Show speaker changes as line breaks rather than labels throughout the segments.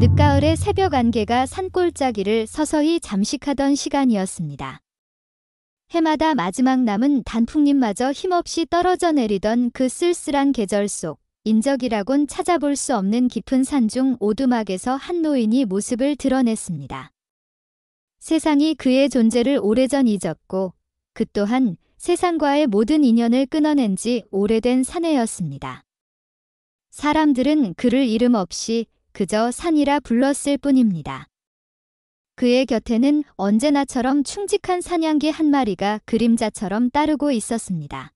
늦가을의 새벽 안개가 산골짜기를 서서히 잠식하던 시간이었습니다. 해마다 마지막 남은 단풍잎마저 힘없이 떨어져 내리던 그 쓸쓸한 계절 속 인적이라곤 찾아볼 수 없는 깊은 산중 오두막에서 한 노인이 모습을 드러냈습니다. 세상이 그의 존재를 오래전 잊었고 그 또한 세상과의 모든 인연을 끊어낸 지 오래된 사내였습니다. 사람들은 그를 이름 없이 그저 산이라 불렀을 뿐입니다. 그의 곁에는 언제나처럼 충직한 사냥개 한 마리가 그림자처럼 따르고 있었습니다.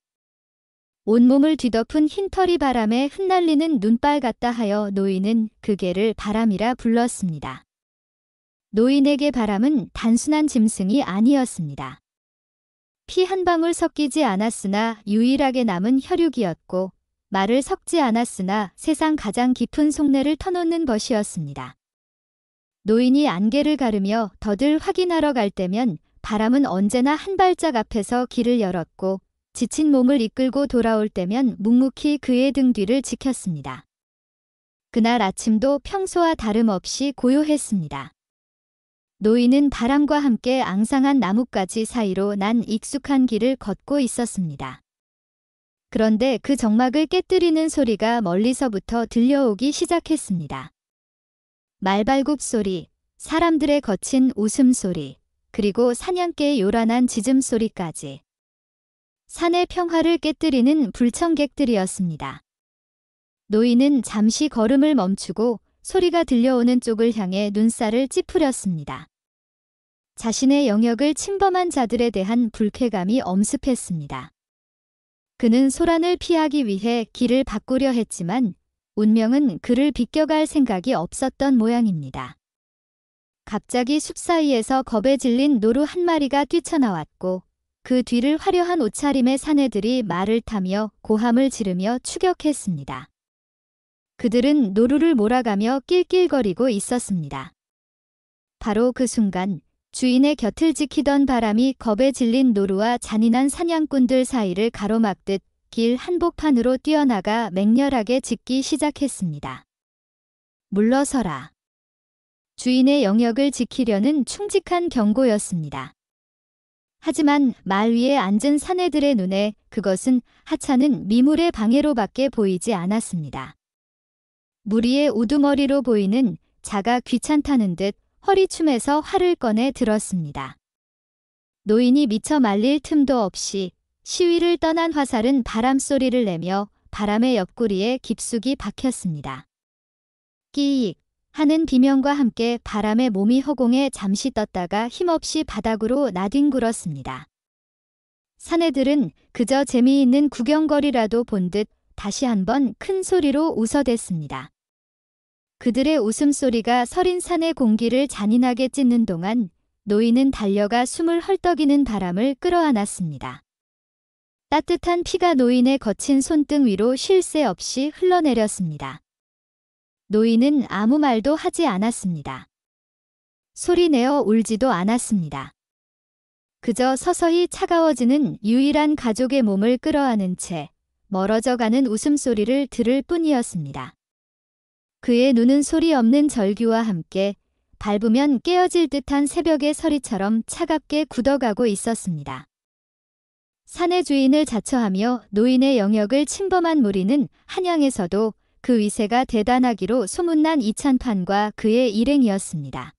온몸을 뒤덮은 흰털이 바람에 흩날리는 눈발 같다 하여 노인은 그 개를 바람이라 불렀습니다. 노인에게 바람은 단순한 짐승이 아니었습니다. 피 한 방울 섞이지 않았으나 유일하게 남은 혈육이었고 말을 섞지 않았으나 세상 가장 깊은 속내를 터놓는 것이었습니다. 노인이 안개를 가르며 덫을 확인하러 갈 때면 바람은 언제나 한 발짝 앞에서 길을 열었고 지친 몸을 이끌고 돌아올 때면 묵묵히 그의 등 뒤를 지켰습니다. 그날 아침도 평소와 다름없이 고요했습니다. 노인은 바람과 함께 앙상한 나뭇가지 사이로 난 익숙한 길을 걷고 있었습니다. 그런데 그 정막을 깨뜨리는 소리가 멀리서부터 들려오기 시작했습니다. 말발굽 소리, 사람들의 거친 웃음소리, 그리고 사냥개의 요란한 짖음소리까지. 산의 평화를 깨뜨리는 불청객들이었습니다. 노인은 잠시 걸음을 멈추고 소리가 들려오는 쪽을 향해 눈살을 찌푸렸습니다. 자신의 영역을 침범한 자들에 대한 불쾌감이 엄습했습니다. 그는 소란을 피하기 위해 길을 바꾸려 했지만 운명은 그를 비껴갈 생각이 없었던 모양입니다. 갑자기 숲 사이에서 겁에 질린 노루 한 마리가 뛰쳐나왔고 그 뒤를 화려한 옷차림의 사내들이 말을 타며 고함을 지르며 추격했습니다. 그들은 노루를 몰아가며 낄낄거리고 있었습니다. 바로 그 순간 주인의 곁을 지키던 바람이 겁에 질린 노루와 잔인한 사냥꾼들 사이를 가로막듯 길 한복판으로 뛰어나가 맹렬하게 짖기 시작했습니다. 물러서라. 주인의 영역을 지키려는 충직한 경고였습니다. 하지만 말 위에 앉은 사내들의 눈에 그것은 하찮은 미물의 방해로밖에 보이지 않았습니다. 무리의 우두머리로 보이는 자가 귀찮다는 듯 허리춤에서 활을 꺼내 들었습니다. 노인이 미처 말릴 틈도 없이 시위를 떠난 화살은 바람소리를 내며 바람의 옆구리에 깊숙이 박혔습니다. 끼익 하는 비명과 함께 바람의 몸이 허공에 잠시 떴다가 힘없이 바닥으로 나뒹굴었습니다. 사내들은 그저 재미있는 구경거리라도 본 듯 다시 한번 큰 소리로 웃어댔습니다. 그들의 웃음소리가 서린 산의 공기를 잔인하게 찢는 동안 노인은 달려가 숨을 헐떡이는 바람을 끌어안았습니다. 따뜻한 피가 노인의 거친 손등 위로 쉴 새 없이 흘러내렸습니다. 노인은 아무 말도 하지 않았습니다. 소리내어 울지도 않았습니다. 그저 서서히 차가워지는 유일한 가족의 몸을 끌어안은 채 멀어져가는 웃음소리를 들을 뿐이었습니다. 그의 눈은 소리 없는 절규와 함께 밟으면 깨어질 듯한 새벽의 서리처럼 차갑게 굳어가고 있었습니다. 산의 주인을 자처하며 노인의 영역을 침범한 무리는 한양에서도 그 위세가 대단하기로 소문난 이찬판과 그의 일행이었습니다.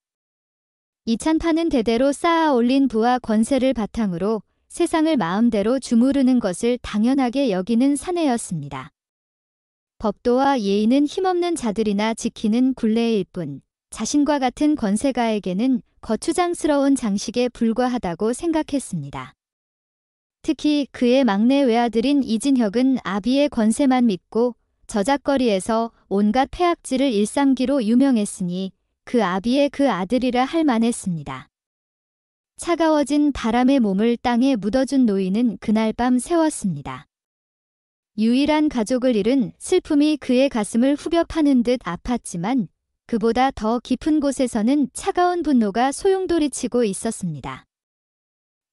이찬판은 대대로 쌓아 올린 부와 권세를 바탕으로 세상을 마음대로 주무르는 것을 당연하게 여기는 사내였습니다. 법도와 예의는 힘없는 자들이나 지키는 굴레일 뿐 자신과 같은 권세가에게는 거추장스러운 장식에 불과하다고 생각했습니다. 특히 그의 막내 외아들인 이진혁은 아비의 권세만 믿고 저작거리에서 온갖 폐악질을 일삼기로 유명했으니 그 아비의 그 아들이라 할 만했습니다. 차가워진 바람의 몸을 땅에 묻어준 노인은 그날 밤 세웠습니다. 유일한 가족을 잃은 슬픔이 그의 가슴을 후벼 파는 듯 아팠지만 그보다 더 깊은 곳에서는 차가운 분노가 소용돌이치고 있었습니다.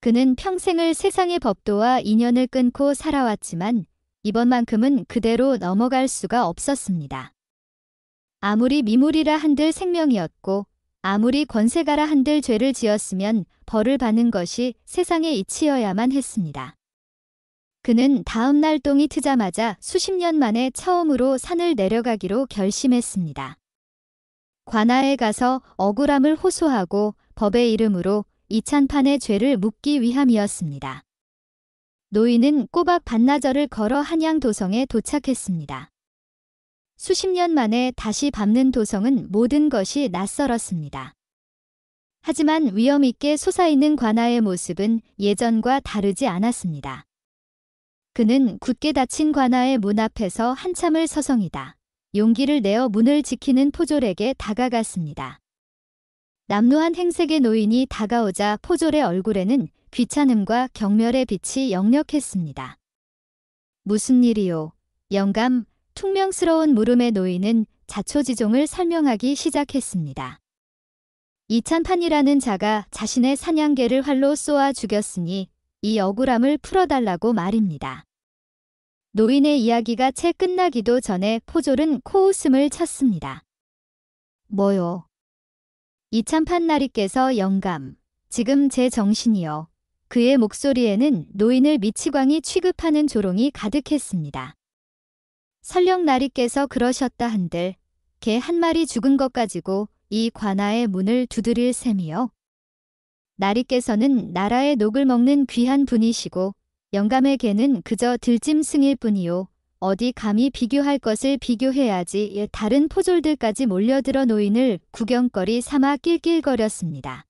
그는 평생을 세상의 법도와 인연을 끊고 살아왔지만 이번만큼은 그대로 넘어갈 수가 없었습니다. 아무리 미물이라 한들 생명이었고 아무리 권세가라 한들 죄를 지었으면 벌을 받는 것이 세상의 이치여야만 했습니다. 그는 다음 날 똥이 트자마자 수십 년 만에 처음으로 산을 내려가기로 결심했습니다. 관아에 가서 억울함을 호소하고 법의 이름으로 이찬판의 죄를 묻기 위함이었습니다. 노인은 꼬박 반나절을 걸어 한양 도성에 도착했습니다. 수십 년 만에 다시 밟는 도성은 모든 것이 낯설었습니다. 하지만 위험 있게 솟아있는 관아의 모습은 예전과 다르지 않았습니다. 그는 굳게 닫힌 관아의 문 앞에서 한참을 서성이다 용기를 내어 문을 지키는 포졸에게 다가갔습니다. 남루한 행색의 노인이 다가오자 포졸의 얼굴에는 귀찮음과 경멸의 빛이 역력했습니다. 무슨 일이요? 영감, 퉁명스러운 물음의 노인은 자초지종을 설명하기 시작했습니다. 이찬판이라는 자가 자신의 사냥개를 활로 쏘아 죽였으니 이 억울함을 풀어달라고 말입니다. 노인의 이야기가 채 끝나기도 전에 포졸은 코웃음을 쳤습니다. 뭐요? 이찬판 나리께서 영감, 지금 제 정신이요. 그의 목소리에는 노인을 미치광이 취급하는 조롱이 가득했습니다. 설령 나리께서 그러셨다 한들 개 한 마리 죽은 것 가지고 이 관아의 문을 두드릴 셈이요. 나리께서는 나라의 녹을 먹는 귀한 분이시고 영감의 개는 그저 들짐승일 뿐이요. 어디 감히 비교할 것을 비교해야지. 다른 포졸들까지 몰려들어 노인을 구경거리 삼아 낄낄거렸습니다.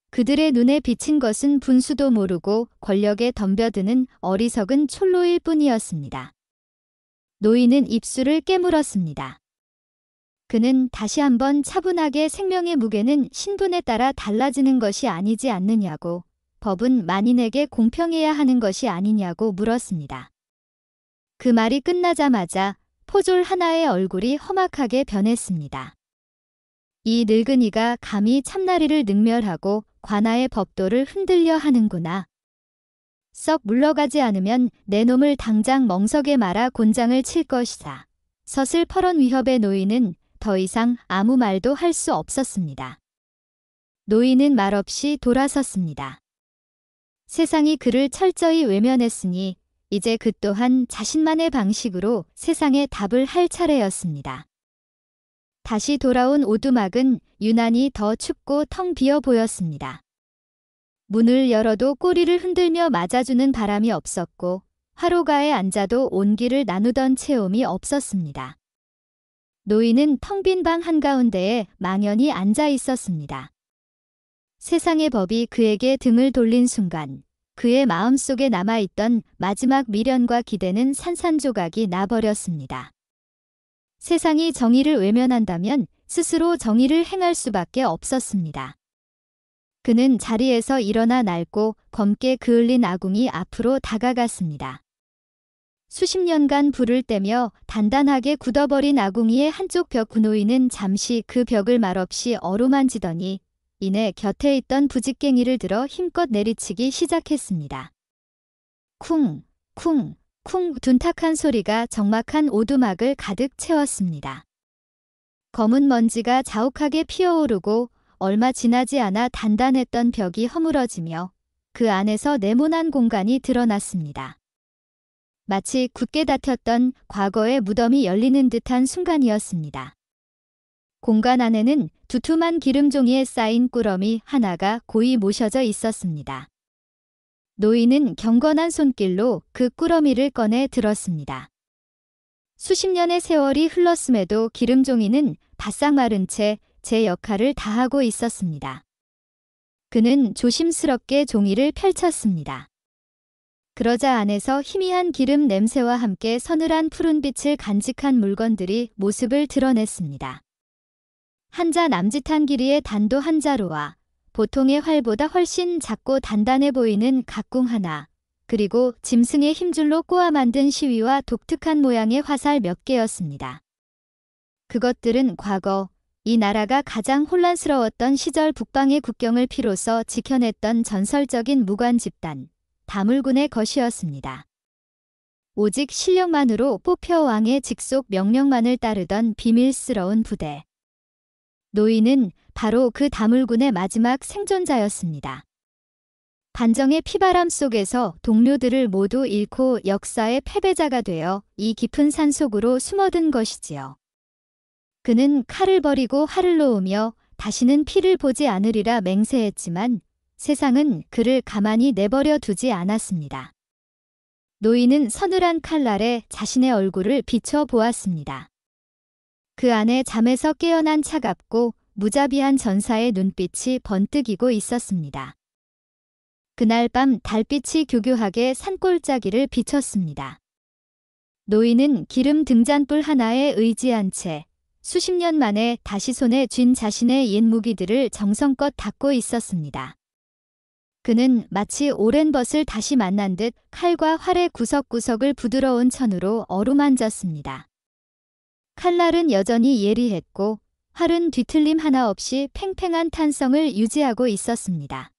그들의 눈에 비친 것은 분수도 모르고 권력에 덤벼드는 어리석은 촐로일 뿐이었습니다. 노인은 입술을 깨물었습니다. 그는 다시 한번 차분하게 생명의 무게는 신분에 따라 달라지는 것이 아니지 않느냐고, 법은 만인에게 공평해야 하는 것이 아니냐고 물었습니다. 그 말이 끝나자마자 포졸 하나의 얼굴이 험악하게 변했습니다. 이 늙은이가 감히 참나리를 능멸하고 관아의 법도를 흔들려 하는구나. 썩 물러가지 않으면 내 놈을 당장 멍석에 말아 곤장을 칠 것이다. 서슬퍼런 위협의 노인은 더 이상 아무 말도 할 수 없었습니다. 노인은 말없이 돌아섰습니다. 세상이 그를 철저히 외면했으니 이제 그 또한 자신만의 방식으로 세상에 답을 할 차례였습니다. 다시 돌아온 오두막은 유난히 더 춥고 텅 비어 보였습니다. 문을 열어도 꼬리를 흔들며 맞아주는 바람이 없었고 화로가에 앉아도 온기를 나누던 체험이 없었습니다. 노인은 텅 빈 방 한가운데에 망연히 앉아 있었습니다. 세상의 법이 그에게 등을 돌린 순간 그의 마음속에 남아있던 마지막 미련과 기대는 산산조각이 나버렸습니다. 세상이 정의를 외면한다면 스스로 정의를 행할 수밖에 없었습니다. 그는 자리에서 일어나 낡고 검게 그을린 아궁이 앞으로 다가갔습니다. 수십 년간 불을 떼며 단단하게 굳어버린 아궁이의 한쪽 벽 노인은 잠시 그 벽을 말없이 어루만지더니 이내 곁에 있던 부직갱이를 들어 힘껏 내리치기 시작했습니다. 쿵, 쿵, 쿵 둔탁한 소리가 적막한 오두막을 가득 채웠습니다. 검은 먼지가 자욱하게 피어오르고 얼마 지나지 않아 단단했던 벽이 허물어지며 그 안에서 네모난 공간이 드러났습니다. 마치 굳게 닫혔던 과거의 무덤이 열리는 듯한 순간이었습니다. 공간 안에는 두툼한 기름종이에 쌓인 꾸러미 하나가 고이 모셔져 있었습니다. 노인은 경건한 손길로 그 꾸러미를 꺼내 들었습니다. 수십 년의 세월이 흘렀음에도 기름종이는 바싹 마른 채 제 역할을 다하고 있었습니다. 그는 조심스럽게 종이를 펼쳤습니다. 그러자 안에서 희미한 기름 냄새와 함께 서늘한 푸른빛을 간직한 물건들이 모습을 드러냈습니다. 한자 남짓한 길이의 단도 한 자루와 보통의 활보다 훨씬 작고 단단해 보이는 각궁 하나, 그리고 짐승의 힘줄로 꼬아 만든 시위와 독특한 모양의 화살 몇 개였습니다. 그것들은 과거 이 나라가 가장 혼란스러웠던 시절 북방의 국경을 피로써 지켜냈던 전설적인 무관 집단, 다물군의 것이었습니다. 오직 실력만으로 뽑혀 왕의 직속 명령만을 따르던 비밀스러운 부대. 노인은 바로 그 다물군의 마지막 생존자였습니다. 반정의 피바람 속에서 동료들을 모두 잃고 역사의 패배자가 되어 이 깊은 산속으로 숨어든 것이지요. 그는 칼을 버리고 활을 놓으며 다시는 피를 보지 않으리라 맹세했지만 세상은 그를 가만히 내버려 두지 않았습니다. 노인은 서늘한 칼날에 자신의 얼굴을 비춰보았습니다. 그 안에 잠에서 깨어난 차갑고 무자비한 전사의 눈빛이 번뜩이고 있었습니다. 그날 밤 달빛이 교교하게 산골짜기를 비췄습니다. 노인은 기름 등잔불 하나에 의지한 채 수십 년 만에 다시 손에 쥔 자신의 옛 무기들을 정성껏 닦고 있었습니다. 그는 마치 오랜 벗을 다시 만난 듯 칼과 활의 구석구석을 부드러운 천으로 어루만졌습니다. 칼날은 여전히 예리했고 활은 뒤틀림 하나 없이 팽팽한 탄성을 유지하고 있었습니다.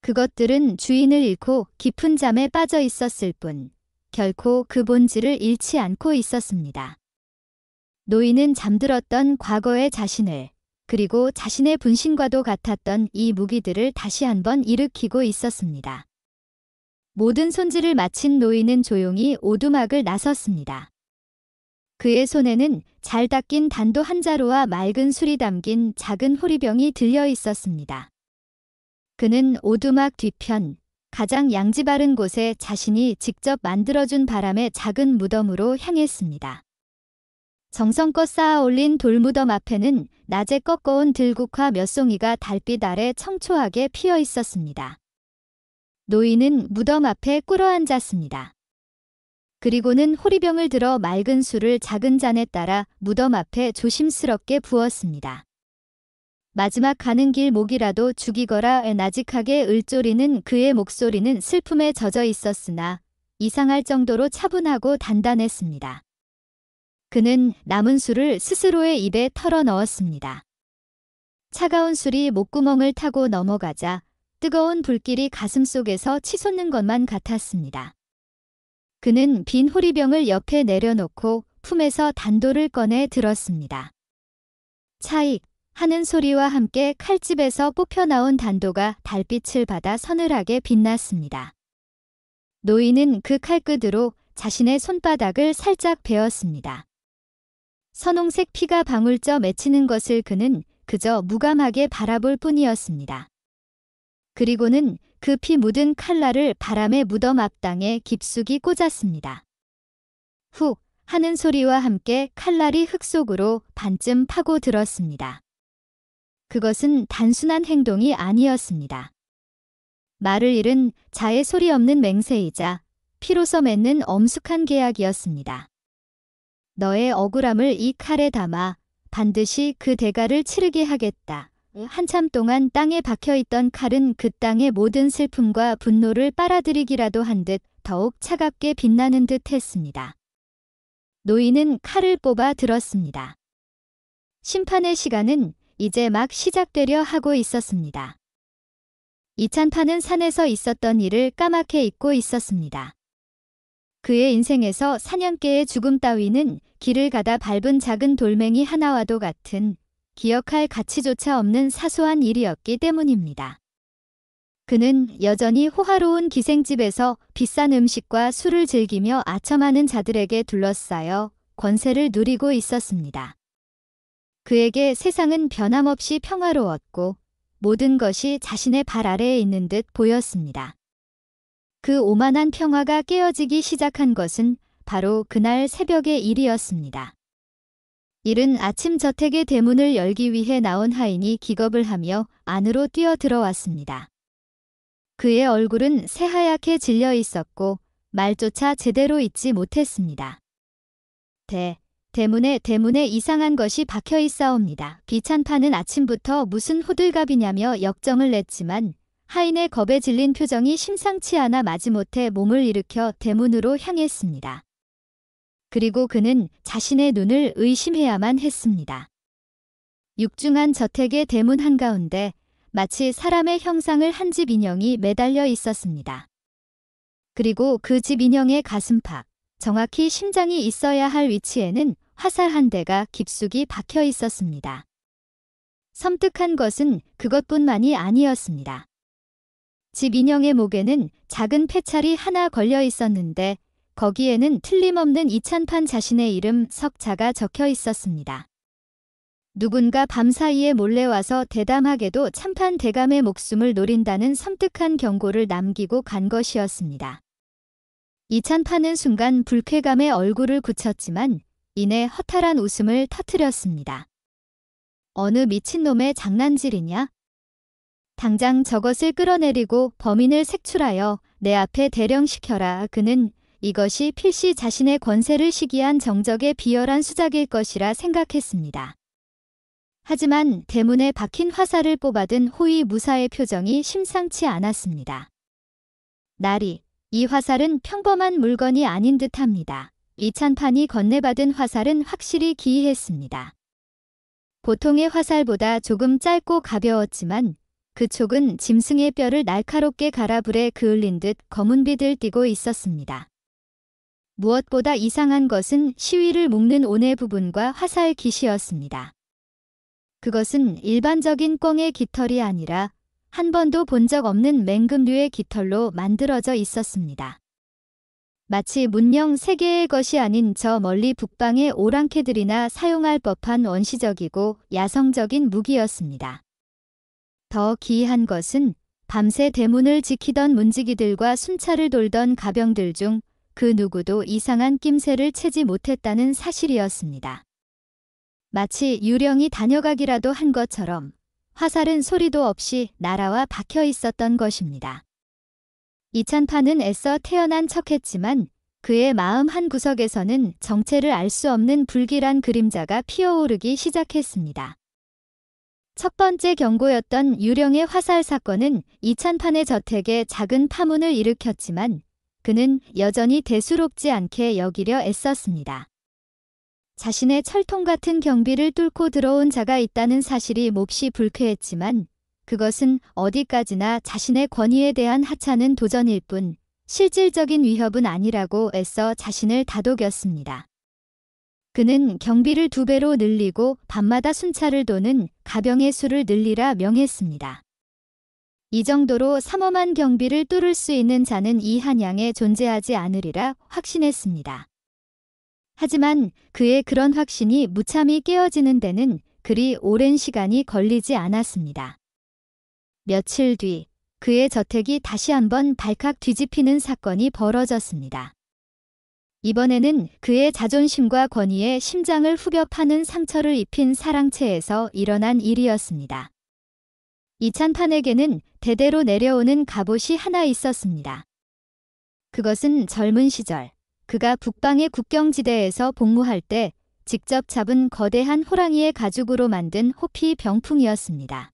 그것들은 주인을 잃고 깊은 잠에 빠져 있었을 뿐 결코 그 본질을 잃지 않고 있었습니다. 노인은 잠들었던 과거의 자신을 그리고 자신의 분신과도 같았던 이 무기들을 다시 한번 일으키고 있었습니다. 모든 손질을 마친 노인은 조용히 오두막을 나섰습니다. 그의 손에는 잘 닦인 단도 한 자루와 맑은 술이 담긴 작은 호리병이 들려 있었습니다. 그는 오두막 뒤편 가장 양지 바른 곳에 자신이 직접 만들어준 바람의 작은 무덤으로 향했습니다. 정성껏 쌓아 올린 돌무덤 앞에는 낮에 꺾어온 들국화 몇 송이가 달빛 아래 청초하게 피어 있었습니다. 노인은 무덤 앞에 꿇어앉았습니다. 그리고는 호리병을 들어 맑은 술을 작은 잔에 따라 무덤 앞에 조심스럽게 부었습니다. 마지막 가는 길 목이라도 죽이거라 나직하게 을조리는 그의 목소리는 슬픔에 젖어 있었으나 이상할 정도로 차분하고 단단했습니다. 그는 남은 술을 스스로의 입에 털어 넣었습니다. 차가운 술이 목구멍을 타고 넘어가자 뜨거운 불길이 가슴속에서 치솟는 것만 같았습니다. 그는 빈 호리병을 옆에 내려놓고 품에서 단도를 꺼내 들었습니다. 차익 하는 소리와 함께 칼집에서 뽑혀 나온 단도가 달빛을 받아 서늘하게 빛났습니다. 노인은 그 칼끝으로 자신의 손바닥을 살짝 베었습니다. 선홍색 피가 방울쪄 맺히는 것을 그는 그저 무감하게 바라볼 뿐이었습니다. 그리고는 그 피 묻은 칼날을 바람의 무덤 앞땅에 깊숙이 꽂았습니다. 훅 하는 소리와 함께 칼날이 흙 속으로 반쯤 파고들었습니다. 그것은 단순한 행동이 아니었습니다. 말을 잃은 자의 소리 없는 맹세이자 피로서 맺는 엄숙한 계약이었습니다. 너의 억울함을 이 칼에 담아 반드시 그 대가를 치르게 하겠다. 한참 동안 땅에 박혀있던 칼은 그 땅의 모든 슬픔과 분노를 빨아들이기라도 한 듯 더욱 차갑게 빛나는 듯 했습니다. 노인은 칼을 뽑아 들었습니다. 심판의 시간은 이제 막 시작되려 하고 있었습니다. 이찬파는 산에서 있었던 일을 까맣게 잊고 있었습니다. 그의 인생에서 사냥개의 죽음 따위는 길을 가다 밟은 작은 돌멩이 하나와도 같은 기억할 가치조차 없는 사소한 일이었기 때문입니다. 그는 여전히 호화로운 기생집에서 비싼 음식과 술을 즐기며 아첨하는 자들에게 둘러싸여 권세를 누리고 있었습니다. 그에게 세상은 변함없이 평화로웠고 모든 것이 자신의 발 아래에 있는 듯 보였습니다. 그 오만한 평화가 깨어지기 시작한 것은 바로 그날 새벽의 일이었습니다. 이른 아침 저택의 대문을 열기 위해 나온 하인이 기겁을 하며 안으로 뛰어 들어왔습니다. 그의 얼굴은 새하얗게 질려 있었고 말조차 제대로 잊지 못했습니다. 대문에 이상한 것이 박혀 있사옵니다. 비찬파는 아침부터 무슨 호들갑이냐며 역정을 냈지만 하인의 겁에 질린 표정이 심상치 않아 마지못해 몸을 일으켜 대문으로 향했습니다. 그리고 그는 자신의 눈을 의심해야만 했습니다. 육중한 저택의 대문 한가운데 마치 사람의 형상을 한 집 인형이 매달려 있었습니다. 그리고 그 집 인형의 가슴팍, 정확히 심장이 있어야 할 위치에는 화살 한 대가 깊숙이 박혀 있었습니다. 섬뜩한 것은 그것뿐만이 아니었습니다. 집 인형의 목에는 작은 패찰이 하나 걸려 있었는데 거기에는 틀림없는 이찬판 자신의 이름 석자가 적혀 있었습니다. 누군가 밤사이에 몰래 와서 대담하게도 참판 대감의 목숨을 노린다는 섬뜩한 경고를 남기고 간 것이었습니다. 이찬판은 순간 불쾌감에 얼굴을 굳혔지만 이내 허탈한 웃음을 터뜨렸습니다. 어느 미친놈의 장난질이냐? 당장 저것을 끌어내리고 범인을 색출하여 내 앞에 대령시켜라. 그는 이것이 필시 자신의 권세를 시기한 정적의 비열한 수작일 것이라 생각했습니다. 하지만 대문에 박힌 화살을 뽑아든 호위 무사의 표정이 심상치 않았습니다. 나리, 이 화살은 평범한 물건이 아닌 듯합니다. 이찬판이 건네받은 화살은 확실히 기이했습니다. 보통의 화살보다 조금 짧고 가벼웠지만 그 촉은 짐승의 뼈를 날카롭게 갈아 불에 그을린 듯 검은빛을 띠고 있었습니다. 무엇보다 이상한 것은 시위를 묶는 온의 부분과 화살 깃이었습니다. 그것은 일반적인 꿩의 깃털이 아니라 한 번도 본 적 없는 맹금류의 깃털로 만들어져 있었습니다. 마치 문명 세계의 것이 아닌 저 멀리 북방의 오랑캐들이나 사용할 법한 원시적이고 야성적인 무기였습니다. 더 기이한 것은 밤새 대문을 지키던 문지기들과 순찰을 돌던 가병들 중 그 누구도 이상한 낌새를 채지 못했다는 사실이었습니다. 마치 유령이 다녀가기라도 한 것처럼 화살은 소리도 없이 날아와 박혀 있었던 것입니다. 이찬판은 애써 태어난 척했지만 그의 마음 한구석에서는 정체를 알 수 없는 불길한 그림자가 피어오르기 시작했습니다. 첫 번째 경고였던 유령의 화살 사건은 이찬판의 저택에 작은 파문을 일으켰지만 그는 여전히 대수롭지 않게 여기려 애썼습니다. 자신의 철통 같은 경비를 뚫고 들어온 자가 있다는 사실이 몹시 불쾌했지만 그것은 어디까지나 자신의 권위에 대한 하찮은 도전일 뿐 실질적인 위협은 아니라고 애써 자신을 다독였습니다. 그는 경비를 2배로 늘리고 밤마다 순찰을 도는 가병의 수를 늘리라 명했습니다. 이 정도로 삼엄한 경비를 뚫을 수 있는 자는 이 한양에 존재하지 않으리라 확신했습니다. 하지만 그의 그런 확신이 무참히 깨어지는 데는 그리 오랜 시간이 걸리지 않았습니다. 며칠 뒤 그의 저택이 다시 한번 발칵 뒤집히는 사건이 벌어졌습니다. 이번에는 그의 자존심과 권위에 심장을 후벼 파는 상처를 입힌 사랑채에서 일어난 일이었습니다. 이찬판에게는 대대로 내려오는 갑옷이 하나 있었습니다. 그것은 젊은 시절 그가 북방의 국경지대에서 복무할 때 직접 잡은 거대한 호랑이의 가죽으로 만든 호피 병풍이었습니다.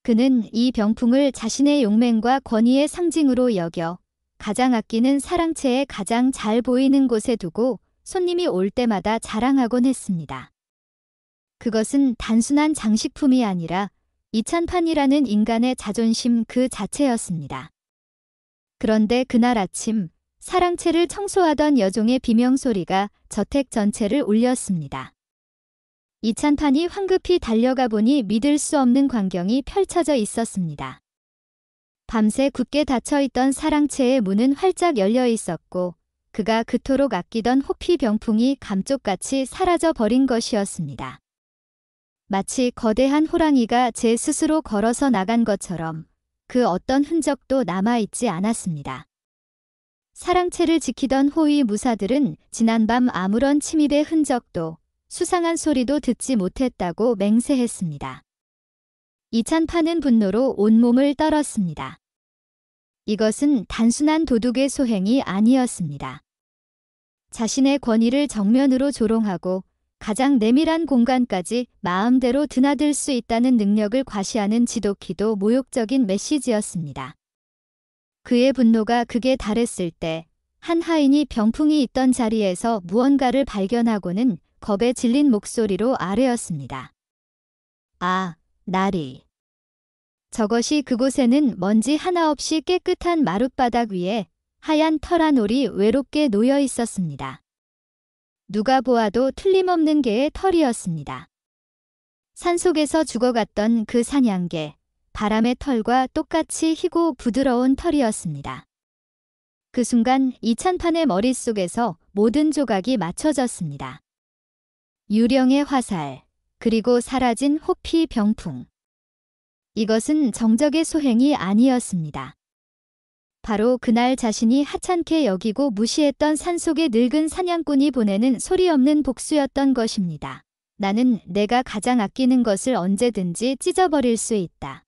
그는 이 병풍을 자신의 용맹과 권위의 상징으로 여겨 가장 아끼는 사랑채에 가장 잘 보이는 곳에 두고 손님이 올 때마다 자랑하곤 했습니다. 그것은 단순한 장식품이 아니라 이찬판이라는 인간의 자존심 그 자체였습니다. 그런데 그날 아침 사랑채를 청소하던 여종의 비명소리가 저택 전체를 울렸습니다. 이찬판이 황급히 달려가 보니 믿을 수 없는 광경이 펼쳐져 있었습니다. 밤새 굳게 닫혀있던 사랑채의 문은 활짝 열려 있었고 그가 그토록 아끼던 호피 병풍이 감쪽같이 사라져 버린 것이었습니다. 마치 거대한 호랑이가 제 스스로 걸어서 나간 것처럼 그 어떤 흔적도 남아있지 않았습니다. 사랑채를 지키던 호위 무사들은 지난밤 아무런 침입의 흔적도 수상한 소리도 듣지 못했다고 맹세했습니다. 이찬판은 분노로 온몸을 떨었습니다. 이것은 단순한 도둑의 소행이 아니었습니다. 자신의 권위를 정면으로 조롱하고 가장 내밀한 공간까지 마음대로 드나들 수 있다는 능력을 과시하는 지독히도 모욕적인 메시지였습니다. 그의 분노가 극에 달했을 때 한 하인이 병풍이 있던 자리에서 무언가를 발견하고는 겁에 질린 목소리로 아뢰었습니다. 아, 나리. 저것이 그곳에는 먼지 하나 없이 깨끗한 마룻바닥 위에 하얀 털한 올이 외롭게 놓여 있었습니다. 누가 보아도 틀림없는 개의 털이었습니다. 산속에서 죽어갔던 그 사냥개, 바람의 털과 똑같이 희고 부드러운 털이었습니다. 그 순간 이찬판의 머릿속에서 모든 조각이 맞춰졌습니다. 유령의 화살, 그리고 사라진 호피 병풍. 이것은 정적의 소행이 아니었습니다. 바로 그날 자신이 하찮게 여기고 무시했던 산속의 늙은 사냥꾼이 보내는 소리 없는 복수였던 것입니다. 나는 내가 가장 아끼는 것을 언제든지 찢어버릴 수 있다.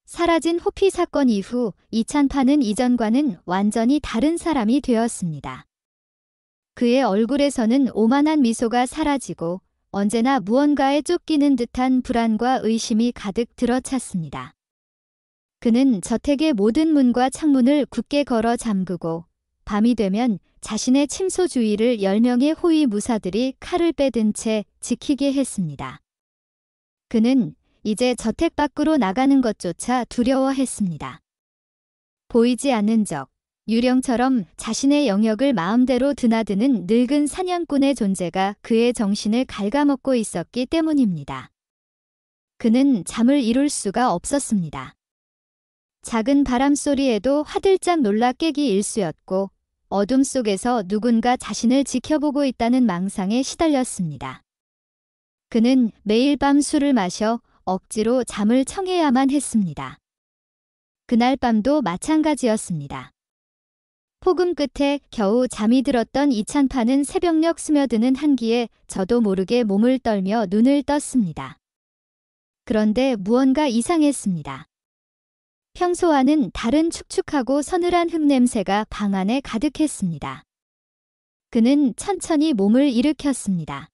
사라진 호피 사건 이후 이찬판은 이전과는 완전히 다른 사람이 되었습니다. 그의 얼굴에서는 오만한 미소가 사라지고 언제나 무언가에 쫓기는 듯한 불안과 의심이 가득 들어찼습니다. 그는 저택의 모든 문과 창문을 굳게 걸어 잠그고 밤이 되면 자신의 침소 주위를 10명의 호위 무사들이 칼을 빼든 채 지키게 했습니다. 그는 이제 저택 밖으로 나가는 것조차 두려워했습니다. 보이지 않는 적, 유령처럼 자신의 영역을 마음대로 드나드는 늙은 사냥꾼의 존재가 그의 정신을 갉아먹고 있었기 때문입니다. 그는 잠을 이룰 수가 없었습니다. 작은 바람 소리에도 화들짝 놀라 깨기 일쑤였고 어둠 속에서 누군가 자신을 지켜보고 있다는 망상에 시달렸습니다. 그는 매일 밤 술을 마셔 억지로 잠을 청해야만 했습니다. 그날 밤도 마찬가지였습니다. 폭음 끝에 겨우 잠이 들었던 이찬판은 새벽녘 스며드는 한기에 저도 모르게 몸을 떨며 눈을 떴습니다. 그런데 무언가 이상했습니다. 평소와는 다른 축축하고 서늘한 흙냄새가 방 안에 가득했습니다. 그는 천천히 몸을 일으켰습니다.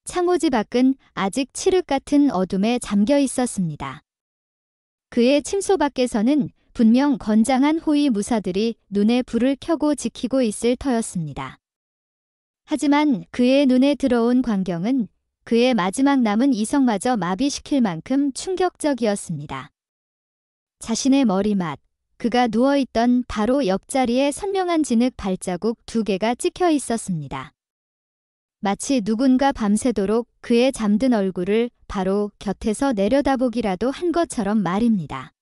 창호지 밖은 아직 칠흑 같은 어둠에 잠겨 있었습니다. 그의 침소 밖에서는 분명 건장한 호위 무사들이 눈에 불을 켜고 지키고 있을 터였습니다. 하지만 그의 눈에 들어온 광경은 그의 마지막 남은 이성마저 마비시킬 만큼 충격적이었습니다. 자신의 머리맡, 그가 누워있던 바로 옆자리에 선명한 진흙 발자국 2개가 찍혀 있었습니다. 마치 누군가 밤새도록 그의 잠든 얼굴을 바로 곁에서 내려다보기라도 한 것처럼 말입니다.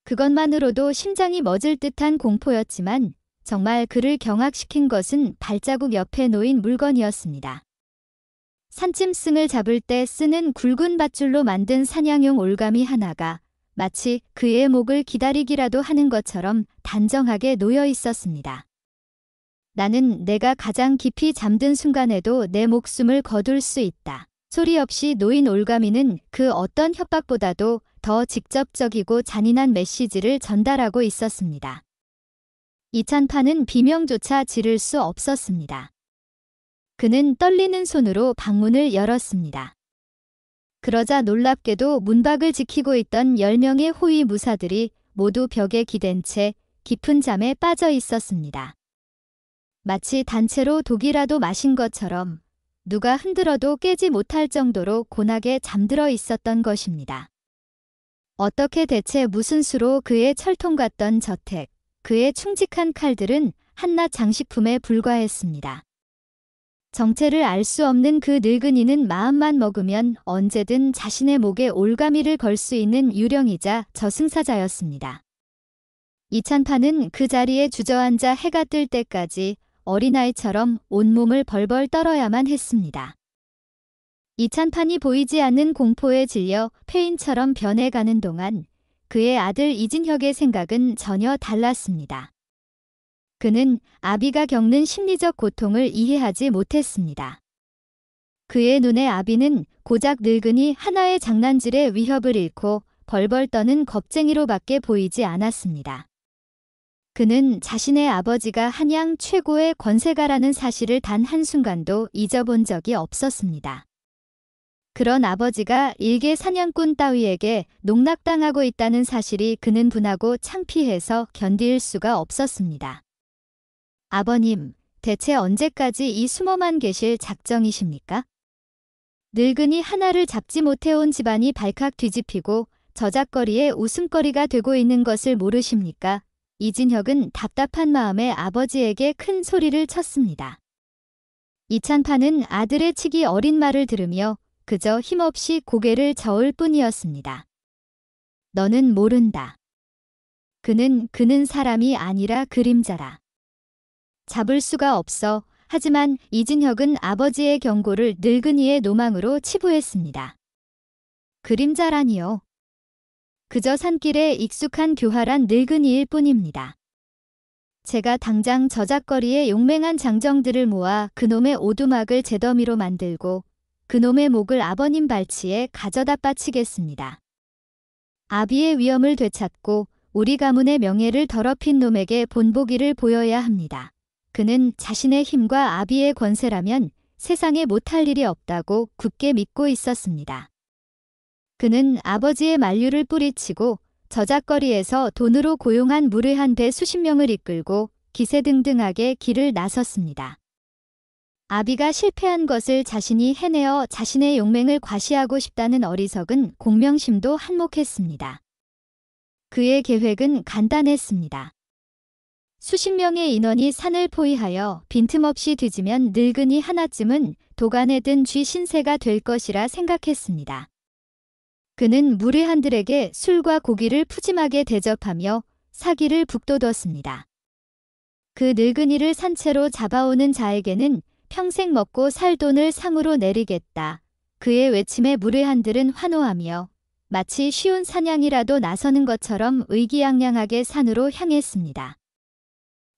그것만으로도 심장이 멎을 듯한 공포였지만 정말 그를 경악시킨 것은 발자국 옆에 놓인 물건이었습니다. 산짐승을 잡을 때 쓰는 굵은 밧줄로 만든 사냥용 올가미 하나가 마치 그의 목을 기다리기라도 하는 것처럼 단정하게 놓여 있었습니다. 나는 내가 가장 깊이 잠든 순간에도 내 목숨을 거둘 수 있다. 소리 없이 놓인 올가미는 그 어떤 협박보다도 더 직접적이고 잔인한 메시지를 전달하고 있었습니다. 이찬판은 비명조차 지를 수 없었습니다. 그는 떨리는 손으로 방문을 열었습니다. 그러자 놀랍게도 문밖을 지키고 있던 10명의 호위 무사들이 모두 벽에 기댄 채 깊은 잠에 빠져 있었습니다. 마치 단체로 독이라도 마신 것처럼 누가 흔들어도 깨지 못할 정도로 곤하게 잠들어 있었던 것입니다. 어떻게 대체 무슨 수로 그의 철통 같던 저택, 그의 충직한 칼들은 한낱 장식품에 불과했습니다. 정체를 알 수 없는 그 늙은이는 마음만 먹으면 언제든 자신의 목에 올가미를 걸 수 있는 유령이자 저승사자였습니다. 이찬판은 그 자리에 주저앉아 해가 뜰 때까지 어린아이처럼 온몸을 벌벌 떨어야만 했습니다. 이찬판이 보이지 않는 공포에 질려 폐인처럼 변해가는 동안 그의 아들 이진혁의 생각은 전혀 달랐습니다. 그는 아비가 겪는 심리적 고통을 이해하지 못했습니다. 그의 눈에 아비는 고작 늙은이 하나의 장난질에 위협을 잃고 벌벌 떠는 겁쟁이로밖에 보이지 않았습니다. 그는 자신의 아버지가 한양 최고의 권세가라는 사실을 단 한순간도 잊어본 적이 없었습니다. 그런 아버지가 일개 사냥꾼 따위에게 농락당하고 있다는 사실이 그는 분하고 창피해서 견딜 수가 없었습니다. 아버님, 대체 언제까지 이 숨어만 계실 작정이십니까? 늙은이 하나를 잡지 못해온 집안이 발칵 뒤집히고 저작거리에 웃음거리가 되고 있는 것을 모르십니까? 이진혁은 답답한 마음에 아버지에게 큰 소리를 쳤습니다. 이찬파는 아들의 치기 어린 말을 들으며 그저 힘없이 고개를 저을 뿐이었습니다. 너는 모른다. 그는 사람이 아니라 그림자라. 잡을 수가 없어. 하지만 이진혁은 아버지의 경고를 늙은이의 노망으로 치부했습니다. 그림자라니요. 그저 산길에 익숙한 교활한 늙은이일 뿐입니다. 제가 당장 저작거리에 용맹한 장정들을 모아 그놈의 오두막을 제 더미로 만들고 그놈의 목을 아버님 발치에 가져다 바치겠습니다. 아비의 위엄을 되찾고 우리 가문의 명예를 더럽힌 놈에게 본보기를 보여야 합니다. 그는 자신의 힘과 아비의 권세라면 세상에 못할 일이 없다고 굳게 믿고 있었습니다. 그는 아버지의 만류를 뿌리치고 저작거리에서 돈으로 고용한 무례한 배 수십 명을 이끌고 기세등등하게 길을 나섰습니다. 아비가 실패한 것을 자신이 해내어 자신의 용맹을 과시하고 싶다는 어리석은 공명심도 한몫했습니다. 그의 계획은 간단했습니다. 수십 명의 인원이 산을 포위하여 빈틈없이 뒤지면 늙은이 하나쯤은 도간에 든 쥐 신세가 될 것이라 생각했습니다. 그는 무례한들에게 술과 고기를 푸짐하게 대접하며 사기를 북돋웠습니다. 그 늙은이를 산채로 잡아오는 자에게는 평생 먹고 살 돈을 상으로 내리겠다. 그의 외침에 무례한들은 환호하며 마치 쉬운 사냥이라도 나서는 것처럼 의기양양하게 산으로 향했습니다.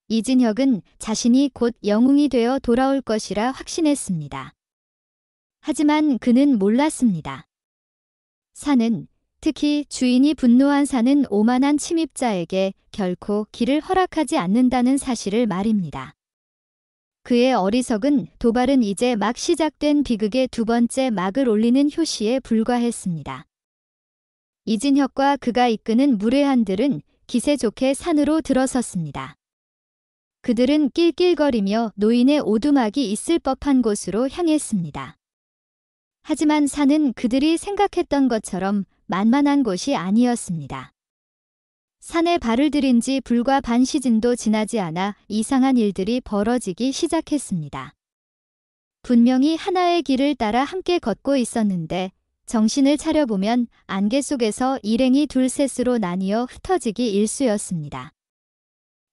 이진혁은 자신이 곧 영웅이 되어 돌아올 것이라 확신했습니다. 하지만 그는 몰랐습니다. 산은, 특히 주인이 분노한 산은 오만한 침입자에게 결코 길을 허락하지 않는다는 사실을 말입니다. 그의 어리석은 도발은 이제 막 시작된 비극의 두 번째 막을 올리는 효시에 불과했습니다. 이진혁과 그가 이끄는 무례한들은 기세 좋게 산으로 들어섰습니다. 그들은 낄낄거리며 노인의 오두막이 있을 법한 곳으로 향했습니다. 하지만 산은 그들이 생각했던 것처럼 만만한 곳이 아니었습니다. 산에 발을 들인 지 불과 반 시즌도 지나지 않아 이상한 일들이 벌어지기 시작했습니다. 분명히 하나의 길을 따라 함께 걷고 있었는데 정신을 차려보면 안개 속에서 일행이 둘셋으로 나뉘어 흩어지기 일쑤였습니다.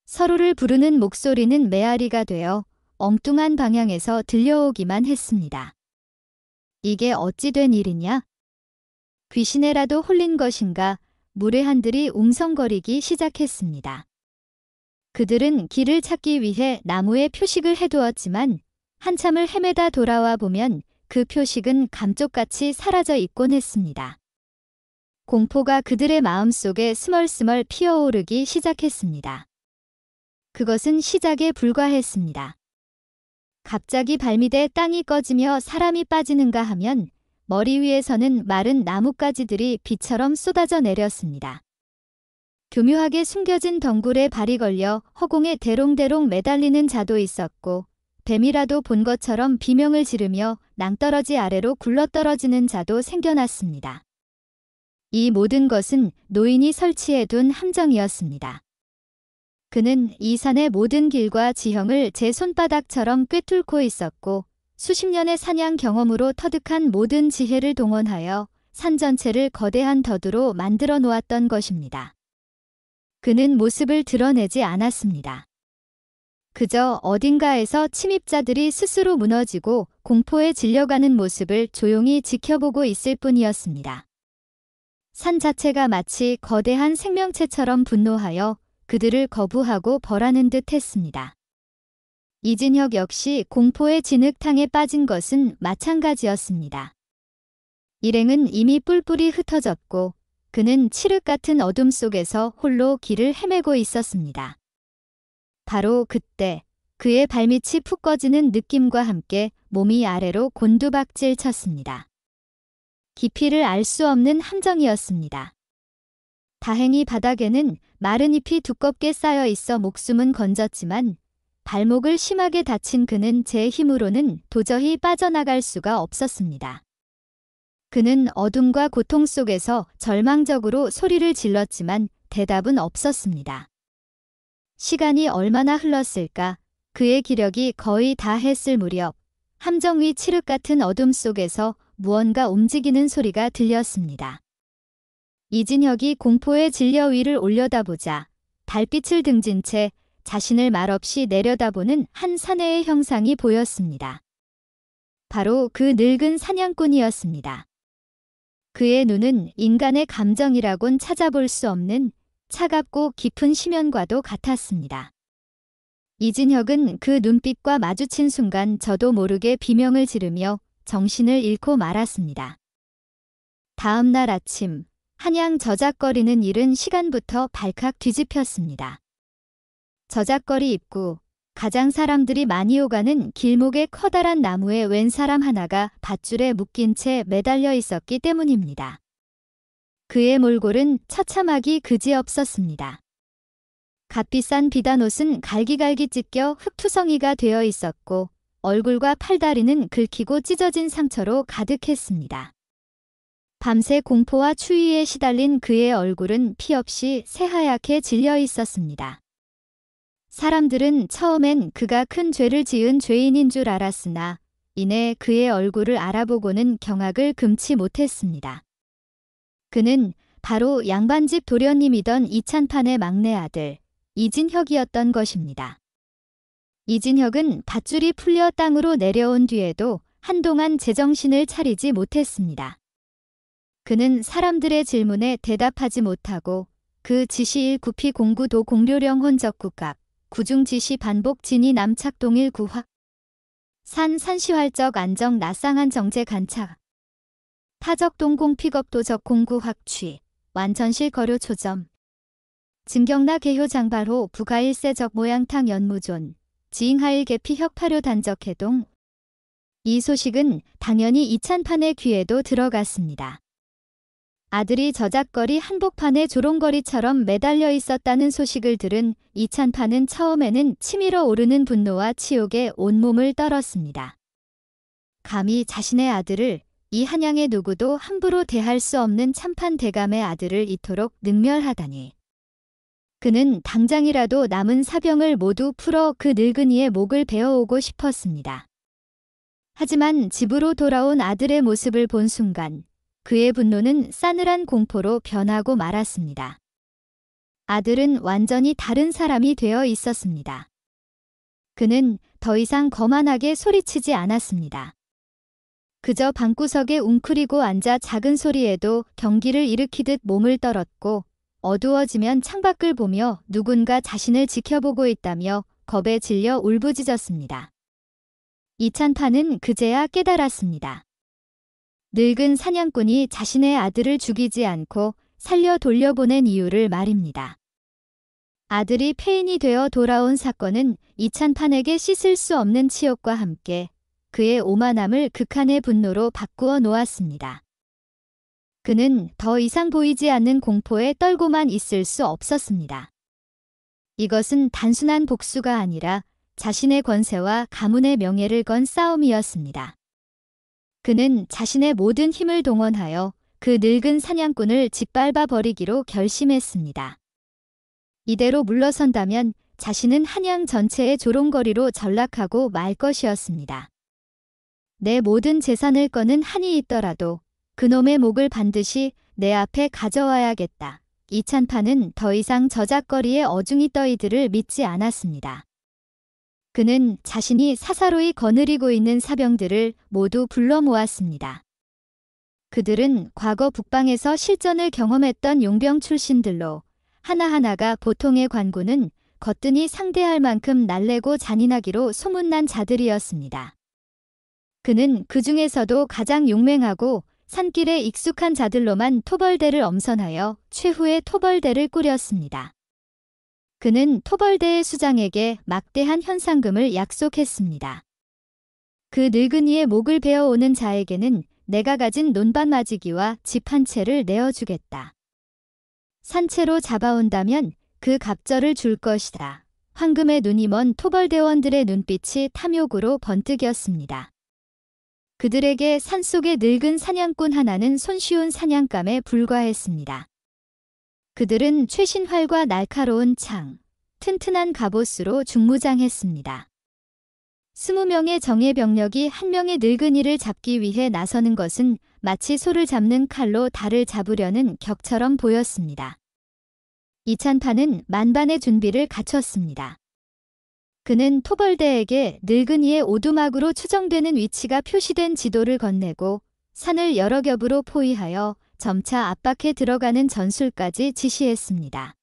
서로를 부르는 목소리는 메아리가 되어 엉뚱한 방향에서 들려오기만 했습니다. 이게 어찌 된 일이냐? 귀신에라도 홀린 것인가? 무례한들이 웅성거리기 시작했습니다. 그들은 길을 찾기 위해 나무에 표식을 해두었지만 한참을 헤매다 돌아와 보면 그 표식은 감쪽같이 사라져 있곤 했습니다. 공포가 그들의 마음속에 스멀스멀 피어오르기 시작했습니다. 그것은 시작에 불과했습니다. 갑자기 발밑에 땅이 꺼지며 사람이 빠지는가 하면 머리 위에서는 마른 나뭇가지들이 비처럼 쏟아져 내렸습니다. 교묘하게 숨겨진 덩굴에 발이 걸려 허공에 대롱대롱 매달리는 자도 있었고 뱀이라도 본 것처럼 비명을 지르며 낭떠러지 아래로 굴러떨어지는 자도 생겨났습니다. 이 모든 것은 노인이 설치해둔 함정이었습니다. 그는 이 산의 모든 길과 지형을 제 손바닥처럼 꿰뚫고 있었고 수십 년의 사냥 경험으로 터득한 모든 지혜를 동원하여 산 전체를 거대한 덫으로 만들어 놓았던 것입니다. 그는 모습을 드러내지 않았습니다. 그저 어딘가에서 침입자들이 스스로 무너지고 공포에 질려가는 모습을 조용히 지켜보고 있을 뿐이었습니다. 산 자체가 마치 거대한 생명체처럼 분노하여 그들을 거부하고 벌하는 듯 했습니다. 이진혁 역시 공포의 진흙탕에 빠진 것은 마찬가지였습니다. 일행은 이미 뿔뿔이 흩어졌고 그는 칠흑 같은 어둠 속에서 홀로 길을 헤매고 있었습니다. 바로 그때 그의 발밑이 푹 꺼지는 느낌과 함께 몸이 아래로 곤두박질 쳤습니다. 깊이를 알 수 없는 함정이었습니다. 다행히 바닥에는 마른 잎이 두껍게 쌓여 있어 목숨은 건졌지만 발목을 심하게 다친 그는 제 힘으로는 도저히 빠져나갈 수가 없었습니다. 그는 어둠과 고통 속에서 절망적으로 소리를 질렀지만 대답은 없었습니다. 시간이 얼마나 흘렀을까? 그의 기력이 거의 다 했을 무렵 함정 위 칠흑 같은 어둠 속에서 무언가 움직이는 소리가 들렸습니다. 이진혁이 공포에 질려 위를 올려다보자 달빛을 등진 채 자신을 말없이 내려다보는 한 사내의 형상이 보였습니다. 바로 그 늙은 사냥꾼이었습니다. 그의 눈은 인간의 감정이라곤 찾아볼 수 없는 차갑고 깊은 심연과도 같았습니다. 이진혁은 그 눈빛과 마주친 순간 저도 모르게 비명을 지르며 정신을 잃고 말았습니다. 다음 날 아침, 한양 저작거리는 이른 시간부터 발칵 뒤집혔습니다. 저작거리 입구, 가장 사람들이 많이 오가는 길목의 커다란 나무에 웬 사람 하나가 밧줄에 묶인 채 매달려 있었기 때문입니다. 그의 몰골은 처참하기 그지없었습니다. 값비싼 비단옷은 갈기갈기 찢겨 흙투성이가 되어 있었고 얼굴과 팔다리는 긁히고 찢어진 상처로 가득했습니다. 밤새 공포와 추위에 시달린 그의 얼굴은 피 없이 새하얗게 질려 있었습니다. 사람들은 처음엔 그가 큰 죄를 지은 죄인인 줄 알았으나 이내 그의 얼굴을 알아보고는 경악을 금치 못했습니다. 그는 바로 양반집 도련님이던 이찬판의 막내 아들 이진혁이었던 것입니다. 이진혁은 밧줄이 풀려 땅으로 내려온 뒤에도 한동안 제정신을 차리지 못했습니다. 그는 사람들의 질문에 대답하지 못하고 그 지시일 구피 공구도 공료령 혼적국갑 구중지시 반복 진이 남착동일 구화 산시활적 안정 나쌍한 정제 간착 타적동 공픽업 도적 공구 확취 완천실 거료 초점 증경나 개효 장발호 부가일세적 모양탕 연무존 지잉하일 개피 혁파료 단적 해동. 이 소식은 당연히 이찬판의 귀에도 들어갔습니다. 아들이 저작거리 한복판에 조롱거리처럼 매달려 있었다는 소식을 들은 이찬판은 처음에는 치밀어 오르는 분노와 치욕에 온몸을 떨었습니다. 감히 자신의 아들을, 이 한양의 누구도 함부로 대할 수 없는 참판 대감의 아들을 이토록 능멸하다니. 그는 당장이라도 남은 사병을 모두 풀어 그 늙은이의 목을 베어오고 싶었습니다. 하지만 집으로 돌아온 아들의 모습을 본 순간 그의 분노는 싸늘한 공포로 변하고 말았습니다. 아들은 완전히 다른 사람이 되어 있었습니다. 그는 더 이상 거만하게 소리치지 않았습니다. 그저 방구석에 웅크리고 앉아 작은 소리에도 경기를 일으키듯 몸을 떨었고 어두워지면 창밖을 보며 누군가 자신을 지켜보고 있다며 겁에 질려 울부짖었습니다. 이찬판은 그제야 깨달았습니다. 늙은 사냥꾼이 자신의 아들을 죽이지 않고 살려 돌려보낸 이유를 말입니다. 아들이 폐인이 되어 돌아온 사건은 이찬판에게 씻을 수 없는 치욕과 함께 그의 오만함을 극한의 분노로 바꾸어 놓았습니다. 그는 더 이상 보이지 않는 공포에 떨고만 있을 수 없었습니다. 이것은 단순한 복수가 아니라 자신의 권세와 가문의 명예를 건 싸움이었습니다. 그는 자신의 모든 힘을 동원하여 그 늙은 사냥꾼을 짓밟아 버리기로 결심했습니다. 이대로 물러선다면 자신은 한양 전체의 조롱거리로 전락하고 말 것이었습니다. 내 모든 재산을 거는 한이 있더라도 그놈의 목을 반드시 내 앞에 가져와야겠다. 이찬판은 더 이상 저작거리의 어중이 떠이들을 믿지 않았습니다. 그는 자신이 사사로이 거느리고 있는 사병들을 모두 불러 모았습니다. 그들은 과거 북방에서 실전을 경험했던 용병 출신들로 하나하나가 보통의 관군은 거뜬히 상대할 만큼 날래고 잔인하기로 소문난 자들이었습니다. 그는 그 중에서도 가장 용맹하고 산길에 익숙한 자들로만 토벌대를 엄선하여 최후의 토벌대를 꾸렸습니다. 그는 토벌대의 수장에게 막대한 현상금을 약속했습니다. 그 늙은이의 목을 베어오는 자에게는 내가 가진 논밭 마지기와 집 한 채를 내어주겠다. 산채로 잡아온다면 그 갑절을 줄 것이다. 황금의 눈이 먼 토벌대원들의 눈빛이 탐욕으로 번뜩였습니다. 그들에게 산속의 늙은 사냥꾼 하나는 손쉬운 사냥감에 불과했습니다. 그들은 최신 활과 날카로운 창, 튼튼한 갑옷으로 중무장했습니다. 20명의 정예 병력이 한 명의 늙은이를 잡기 위해 나서는 것은 마치 소를 잡는 칼로 달을 잡으려는 격처럼 보였습니다. 이찬판은 만반의 준비를 갖췄습니다. 그는 토벌대에게 늙은이의 오두막으로 추정되는 위치가 표시된 지도를 건네고 산을 여러 겹으로 포위하여 점차 압박해 들어가는 전술까지 지시했습니다.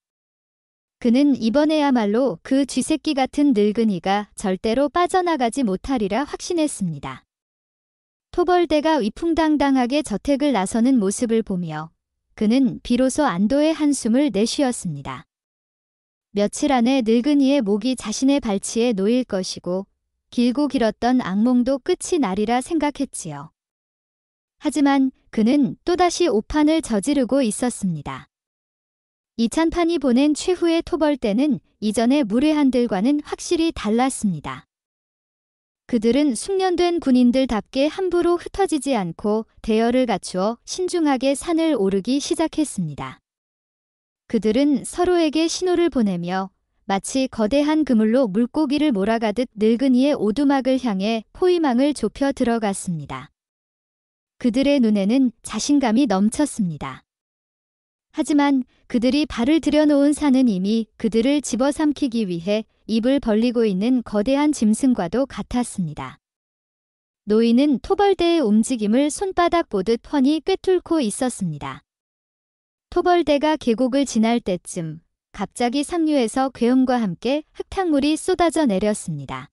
그는 이번에야말로 그 쥐새끼 같은 늙은이가 절대로 빠져나가지 못하리라 확신했습니다. 토벌대가 위풍당당하게 저택을 나서는 모습을 보며 그는 비로소 안도의 한숨을 내쉬었습니다. 며칠 안에 늙은이의 목이 자신의 발치에 놓일 것이고 길고 길었던 악몽도 끝이 나리라 생각했지요. 하지만 그는 또다시 오판을 저지르고 있었습니다. 이찬판이 보낸 최후의 토벌대는 이전의 무례한들과는 확실히 달랐습니다. 그들은 숙련된 군인들답게 함부로 흩어지지 않고 대열을 갖추어 신중하게 산을 오르기 시작했습니다. 그들은 서로에게 신호를 보내며 마치 거대한 그물로 물고기를 몰아가듯 늙은이의 오두막을 향해 포위망을 좁혀 들어갔습니다. 그들의 눈에는 자신감이 넘쳤습니다. 하지만 그들이 발을 들여놓은 산은 이미 그들을 집어삼키기 위해 입을 벌리고 있는 거대한 짐승과도 같았습니다. 노인은 토벌대의 움직임을 손바닥 보듯 훤히 꿰뚫고 있었습니다. 토벌대가 계곡을 지날 때쯤 갑자기 상류에서 괴음과 함께 흙탕물이 쏟아져 내렸습니다.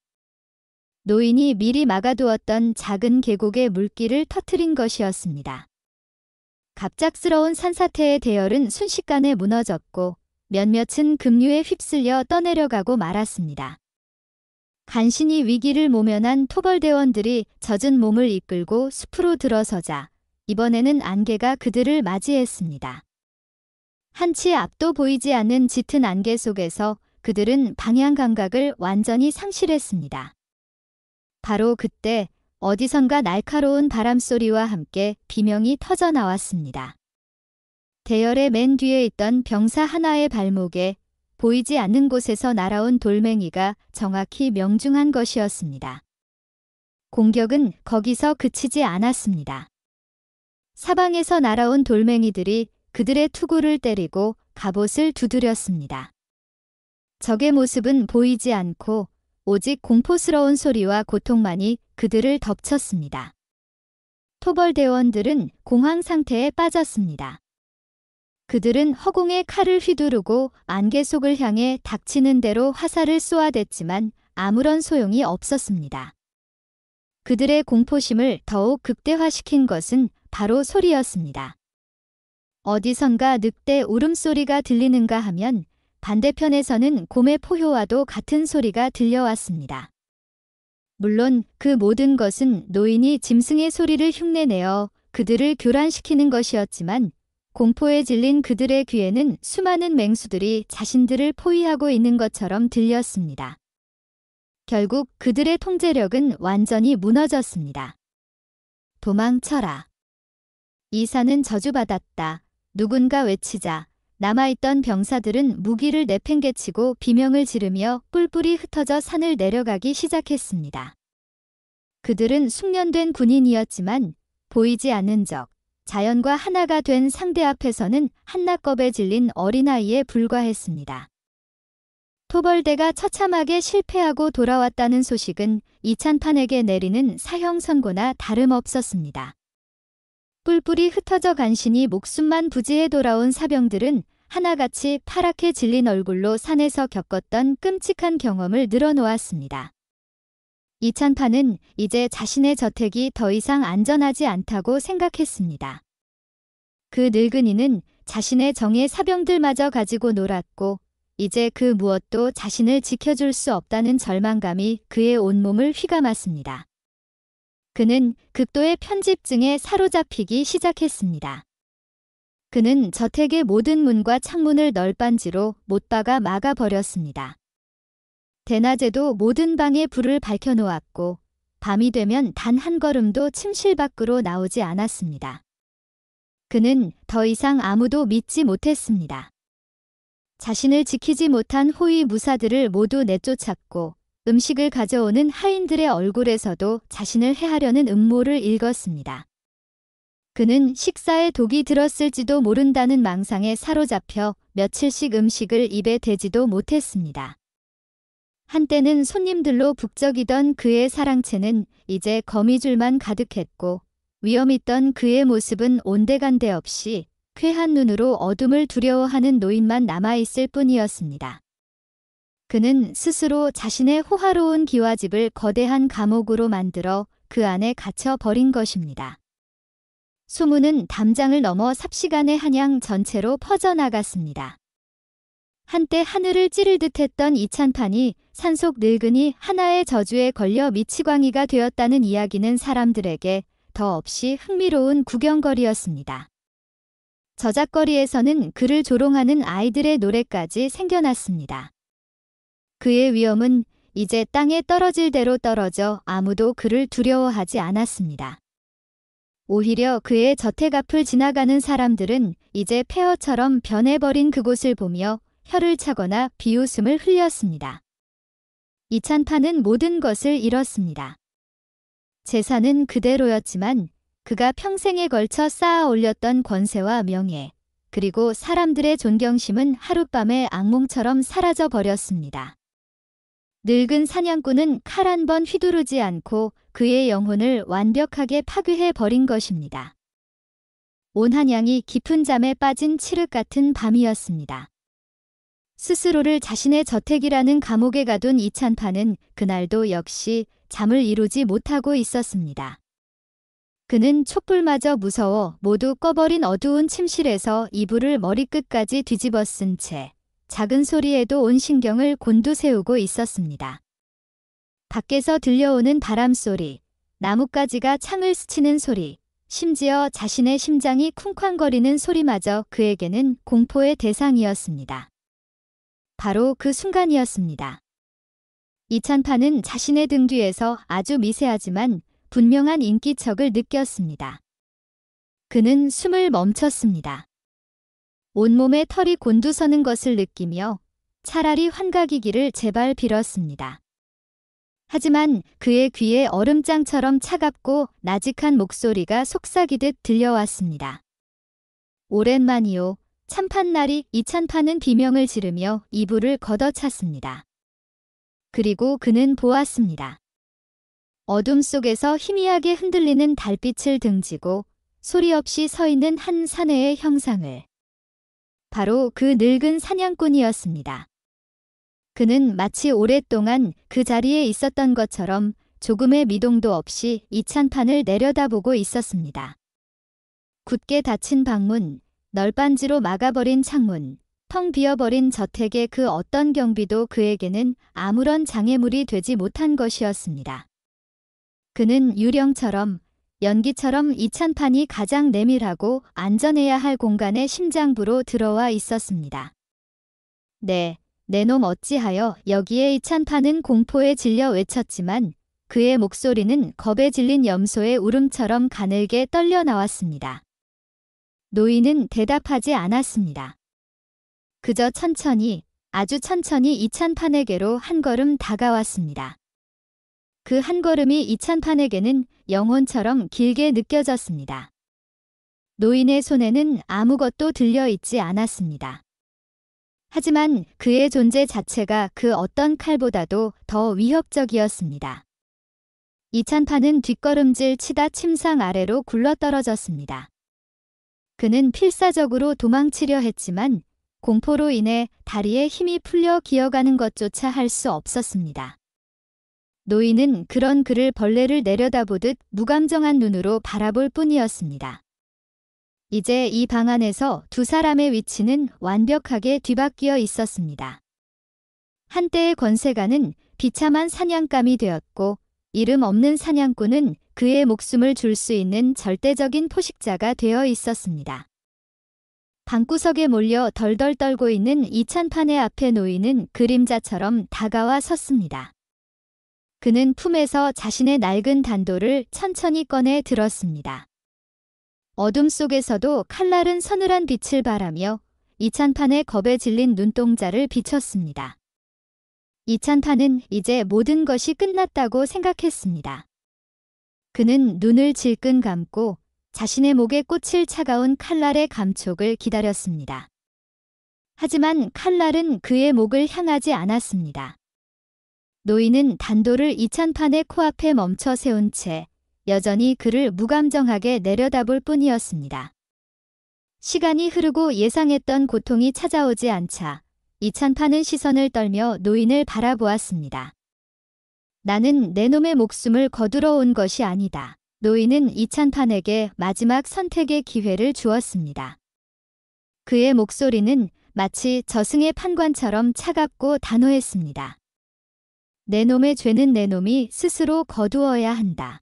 노인이 미리 막아두었던 작은 계곡의 물길을 터뜨린 것이었습니다. 갑작스러운 산사태의 대열은 순식간에 무너졌고 몇몇은 급류에 휩쓸려 떠내려가고 말았습니다. 간신히 위기를 모면한 토벌대원들이 젖은 몸을 이끌고 숲으로 들어서자 이번에는 안개가 그들을 맞이했습니다. 한치 앞도 보이지 않는 짙은 안개 속에서 그들은 방향 감각을 완전히 상실했습니다. 바로 그때 어디선가 날카로운 바람소리와 함께 비명이 터져 나왔습니다. 대열의 맨 뒤에 있던 병사 하나의 발목에 보이지 않는 곳에서 날아온 돌멩이가 정확히 명중한 것이었습니다. 공격은 거기서 그치지 않았습니다. 사방에서 날아온 돌멩이들이 그들의 투구를 때리고 갑옷을 두드렸습니다. 적의 모습은 보이지 않고 오직 공포스러운 소리와 고통만이 그들을 덮쳤습니다. 토벌대원들은 공황 상태에 빠졌습니다. 그들은 허공에 칼을 휘두르고 안개 속을 향해 닥치는 대로 화살을 쏘아댔지만 아무런 소용이 없었습니다. 그들의 공포심을 더욱 극대화시킨 것은 바로 소리였습니다. 어디선가 늑대 울음소리가 들리는가 하면 반대편에서는 곰의 포효와도 같은 소리가 들려왔습니다. 물론 그 모든 것은 노인이 짐승의 소리를 흉내내어 그들을 교란시키는 것이었지만 공포에 질린 그들의 귀에는 수많은 맹수들이 자신들을 포위하고 있는 것처럼 들렸습니다. 결국 그들의 통제력은 완전히 무너졌습니다. 도망쳐라. 이 산은 저주받았다. 누군가 외치자 남아있던 병사들은 무기를 내팽개치고 비명을 지르며 뿔뿔이 흩어져 산을 내려가기 시작했습니다. 그들은 숙련된 군인이었지만 보이지 않는 적, 자연과 하나가 된 상대 앞에서는 한낱겁에 질린 어린아이에 불과했습니다. 토벌대가 처참하게 실패하고 돌아왔다는 소식은 이찬판에게 내리는 사형 선고나 다름없었습니다. 뿔뿔이 흩어져 간신히 목숨만 부지해 돌아온 사병들은 하나같이 파랗게 질린 얼굴로 산에서 겪었던 끔찍한 경험을 늘어놓았습니다. 이찬판은 이제 자신의 저택이 더 이상 안전하지 않다고 생각했습니다. 그 늙은이는 자신의 정예 사병들마저 가지고 놀았고 이제 그 무엇도 자신을 지켜줄 수 없다는 절망감이 그의 온몸을 휘감았습니다. 그는 극도의 편집증에 사로잡히기 시작했습니다. 그는 저택의 모든 문과 창문을 널빤지로 못 박아 막아버렸습니다. 대낮에도 모든 방에 불을 밝혀놓았고 밤이 되면 단 한 걸음도 침실 밖으로 나오지 않았습니다. 그는 더 이상 아무도 믿지 못했습니다. 자신을 지키지 못한 호위 무사들을 모두 내쫓았고 음식을 가져오는 하인들의 얼굴에서도 자신을 해하려는 음모를 읽었습니다. 그는 식사에 독이 들었을지도 모른다는 망상에 사로잡혀 며칠씩 음식을 입에 대지도 못했습니다. 한때는 손님들로 북적이던 그의 사랑채는 이제 거미줄만 가득했고 위엄있던 그의 모습은 온데간데 없이 쾌한 눈으로 어둠을 두려워하는 노인만 남아있을 뿐이었습니다. 그는 스스로 자신의 호화로운 기와집을 거대한 감옥으로 만들어 그 안에 갇혀 버린 것입니다. 소문은 담장을 넘어 삽시간에 한양 전체로 퍼져나갔습니다. 한때 하늘을 찌를 듯했던 이찬판이 산속 늙은이 하나의 저주에 걸려 미치광이가 되었다는 이야기는 사람들에게 더없이 흥미로운 구경거리였습니다. 저작거리에서는 그를 조롱하는 아이들의 노래까지 생겨났습니다. 그의 위엄은 이제 땅에 떨어질 대로 떨어져 아무도 그를 두려워하지 않았습니다. 오히려 그의 저택 앞을 지나가는 사람들은 이제 폐허처럼 변해버린 그곳을 보며 혀를 차거나 비웃음을 흘렸습니다. 이찬판은 모든 것을 잃었습니다. 재산은 그대로였지만 그가 평생에 걸쳐 쌓아 올렸던 권세와 명예, 그리고 사람들의 존경심은 하룻밤에 악몽처럼 사라져 버렸습니다. 늙은 사냥꾼은 칼 한 번 휘두르지 않고 그의 영혼을 완벽하게 파괴해 버린 것입니다. 온 한양이 깊은 잠에 빠진 칠흑 같은 밤이었습니다. 스스로를 자신의 저택이라는 감옥에 가둔 이찬판은 그날도 역시 잠을 이루지 못하고 있었습니다. 그는 촛불마저 무서워 모두 꺼버린 어두운 침실에서 이불을 머리끝까지 뒤집어 쓴 채 작은 소리에도 온 신경을 곤두세우고 있었습니다. 밖에서 들려오는 바람소리, 나뭇가지가 창을 스치는 소리, 심지어 자신의 심장이 쿵쾅거리는 소리마저 그에게는 공포의 대상이었습니다. 바로 그 순간이었습니다. 이찬판은 자신의 등 뒤에서 아주 미세하지만 분명한 인기척을 느꼈습니다. 그는 숨을 멈췄습니다. 온몸에 털이 곤두서는 것을 느끼며 차라리 환각이기를 제발 빌었습니다. 하지만 그의 귀에 얼음장처럼 차갑고 나직한 목소리가 속삭이듯 들려왔습니다. 오랜만이요. 참판날이. 이찬판은 비명을 지르며 이불을 걷어찼습니다. 그리고 그는 보았습니다. 어둠 속에서 희미하게 흔들리는 달빛을 등지고 소리 없이 서 있는 한 사내의 형상을. 바로 그 늙은 사냥꾼이었습니다. 그는 마치 오랫동안 그 자리에 있었던 것처럼 조금의 미동도 없이 이찬판을 내려다보고 있었습니다. 굳게 닫힌 방문, 널빤지로 막아버린 창문, 텅 비어버린 저택의 그 어떤 경비도 그에게는 아무런 장애물이 되지 못한 것이었습니다. 그는 유령처럼, 연기처럼 이찬판이 가장 내밀하고 안전해야 할 공간에 심장부로 들어와 있었습니다. 네, 내놈 어찌하여 여기에. 이찬판은 공포에 질려 외쳤지만 그의 목소리는 겁에 질린 염소의 울음처럼 가늘게 떨려 나왔습니다. 노인은 대답하지 않았습니다. 그저 천천히, 아주 천천히 이찬판에게로 한 걸음 다가왔습니다. 그 한 걸음이 이찬판에게는 영혼처럼 길게 느껴졌습니다. 노인의 손에는 아무것도 들려있지 않았습니다. 하지만 그의 존재 자체가 그 어떤 칼보다도 더 위협적이었습니다. 이찬판은 뒷걸음질 치다 침상 아래로 굴러떨어졌습니다. 그는 필사적으로 도망치려 했지만 공포로 인해 다리에 힘이 풀려 기어가는 것조차 할 수 없었습니다. 노인은 그런 그를 벌레를 내려다보듯 무감정한 눈으로 바라볼 뿐이었습니다. 이제 이 방 안에서 두 사람의 위치는 완벽하게 뒤바뀌어 있었습니다. 한때의 권세가는 비참한 사냥감이 되었고 이름 없는 사냥꾼은 그의 목숨을 줄 수 있는 절대적인 포식자가 되어 있었습니다. 방구석에 몰려 덜덜 떨고 있는 이찬판의 앞에 노인은 그림자처럼 다가와 섰습니다. 그는 품에서 자신의 낡은 단도를 천천히 꺼내 들었습니다. 어둠 속에서도 칼날은 서늘한 빛을 발하며 이찬판의 겁에 질린 눈동자를 비췄습니다. 이찬판은 이제 모든 것이 끝났다고 생각했습니다. 그는 눈을 질끈 감고 자신의 목에 꽂힐 차가운 칼날의 감촉을 기다렸습니다. 하지만 칼날은 그의 목을 향하지 않았습니다. 노인은 단도를 이찬판의 코앞에 멈춰 세운 채 여전히 그를 무감정하게 내려다볼 뿐이었습니다. 시간이 흐르고 예상했던 고통이 찾아오지 않자 이찬판은 시선을 떨며 노인을 바라보았습니다. 나는 내 놈의 목숨을 거두러 온 것이 아니다. 노인은 이찬판에게 마지막 선택의 기회를 주었습니다. 그의 목소리는 마치 저승의 판관처럼 차갑고 단호했습니다. 내 놈의 죄는 내 놈이 스스로 거두어야 한다.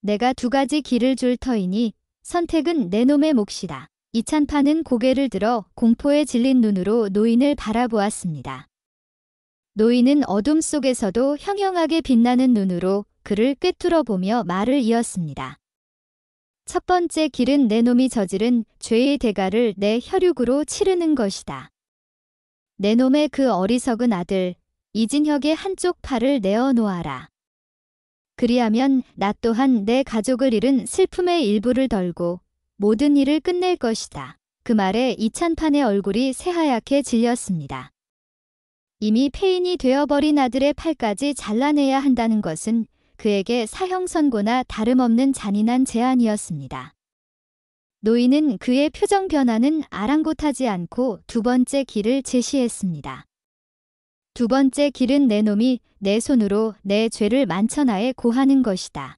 내가 두 가지 길을 줄 터이니 선택은 내 놈의 몫이다. 이찬판은 고개를 들어 공포에 질린 눈으로 노인을 바라보았습니다. 노인은 어둠 속에서도 형형하게 빛나는 눈으로 그를 꿰뚫어 보며 말을 이었습니다. 첫 번째 길은 내 놈이 저지른 죄의 대가를 내 혈육으로 치르는 것이다. 내 놈의 그 어리석은 아들 이진혁의 한쪽 팔을 내어 놓아라. 그리하면 나 또한 내 가족을 잃은 슬픔의 일부를 덜고 모든 일을 끝낼 것이다. 그 말에 이찬판의 얼굴이 새하얗게 질렸습니다. 이미 폐인이 되어버린 아들의 팔까지 잘라내야 한다는 것은 그에게 사형 선고나 다름없는 잔인한 제안이었습니다. 노인은 그의 표정 변화는 아랑곳하지 않고 두 번째 길을 제시했습니다. 두 번째 길은 내 놈이 내 손으로 내 죄를 만천하에 고하는 것이다.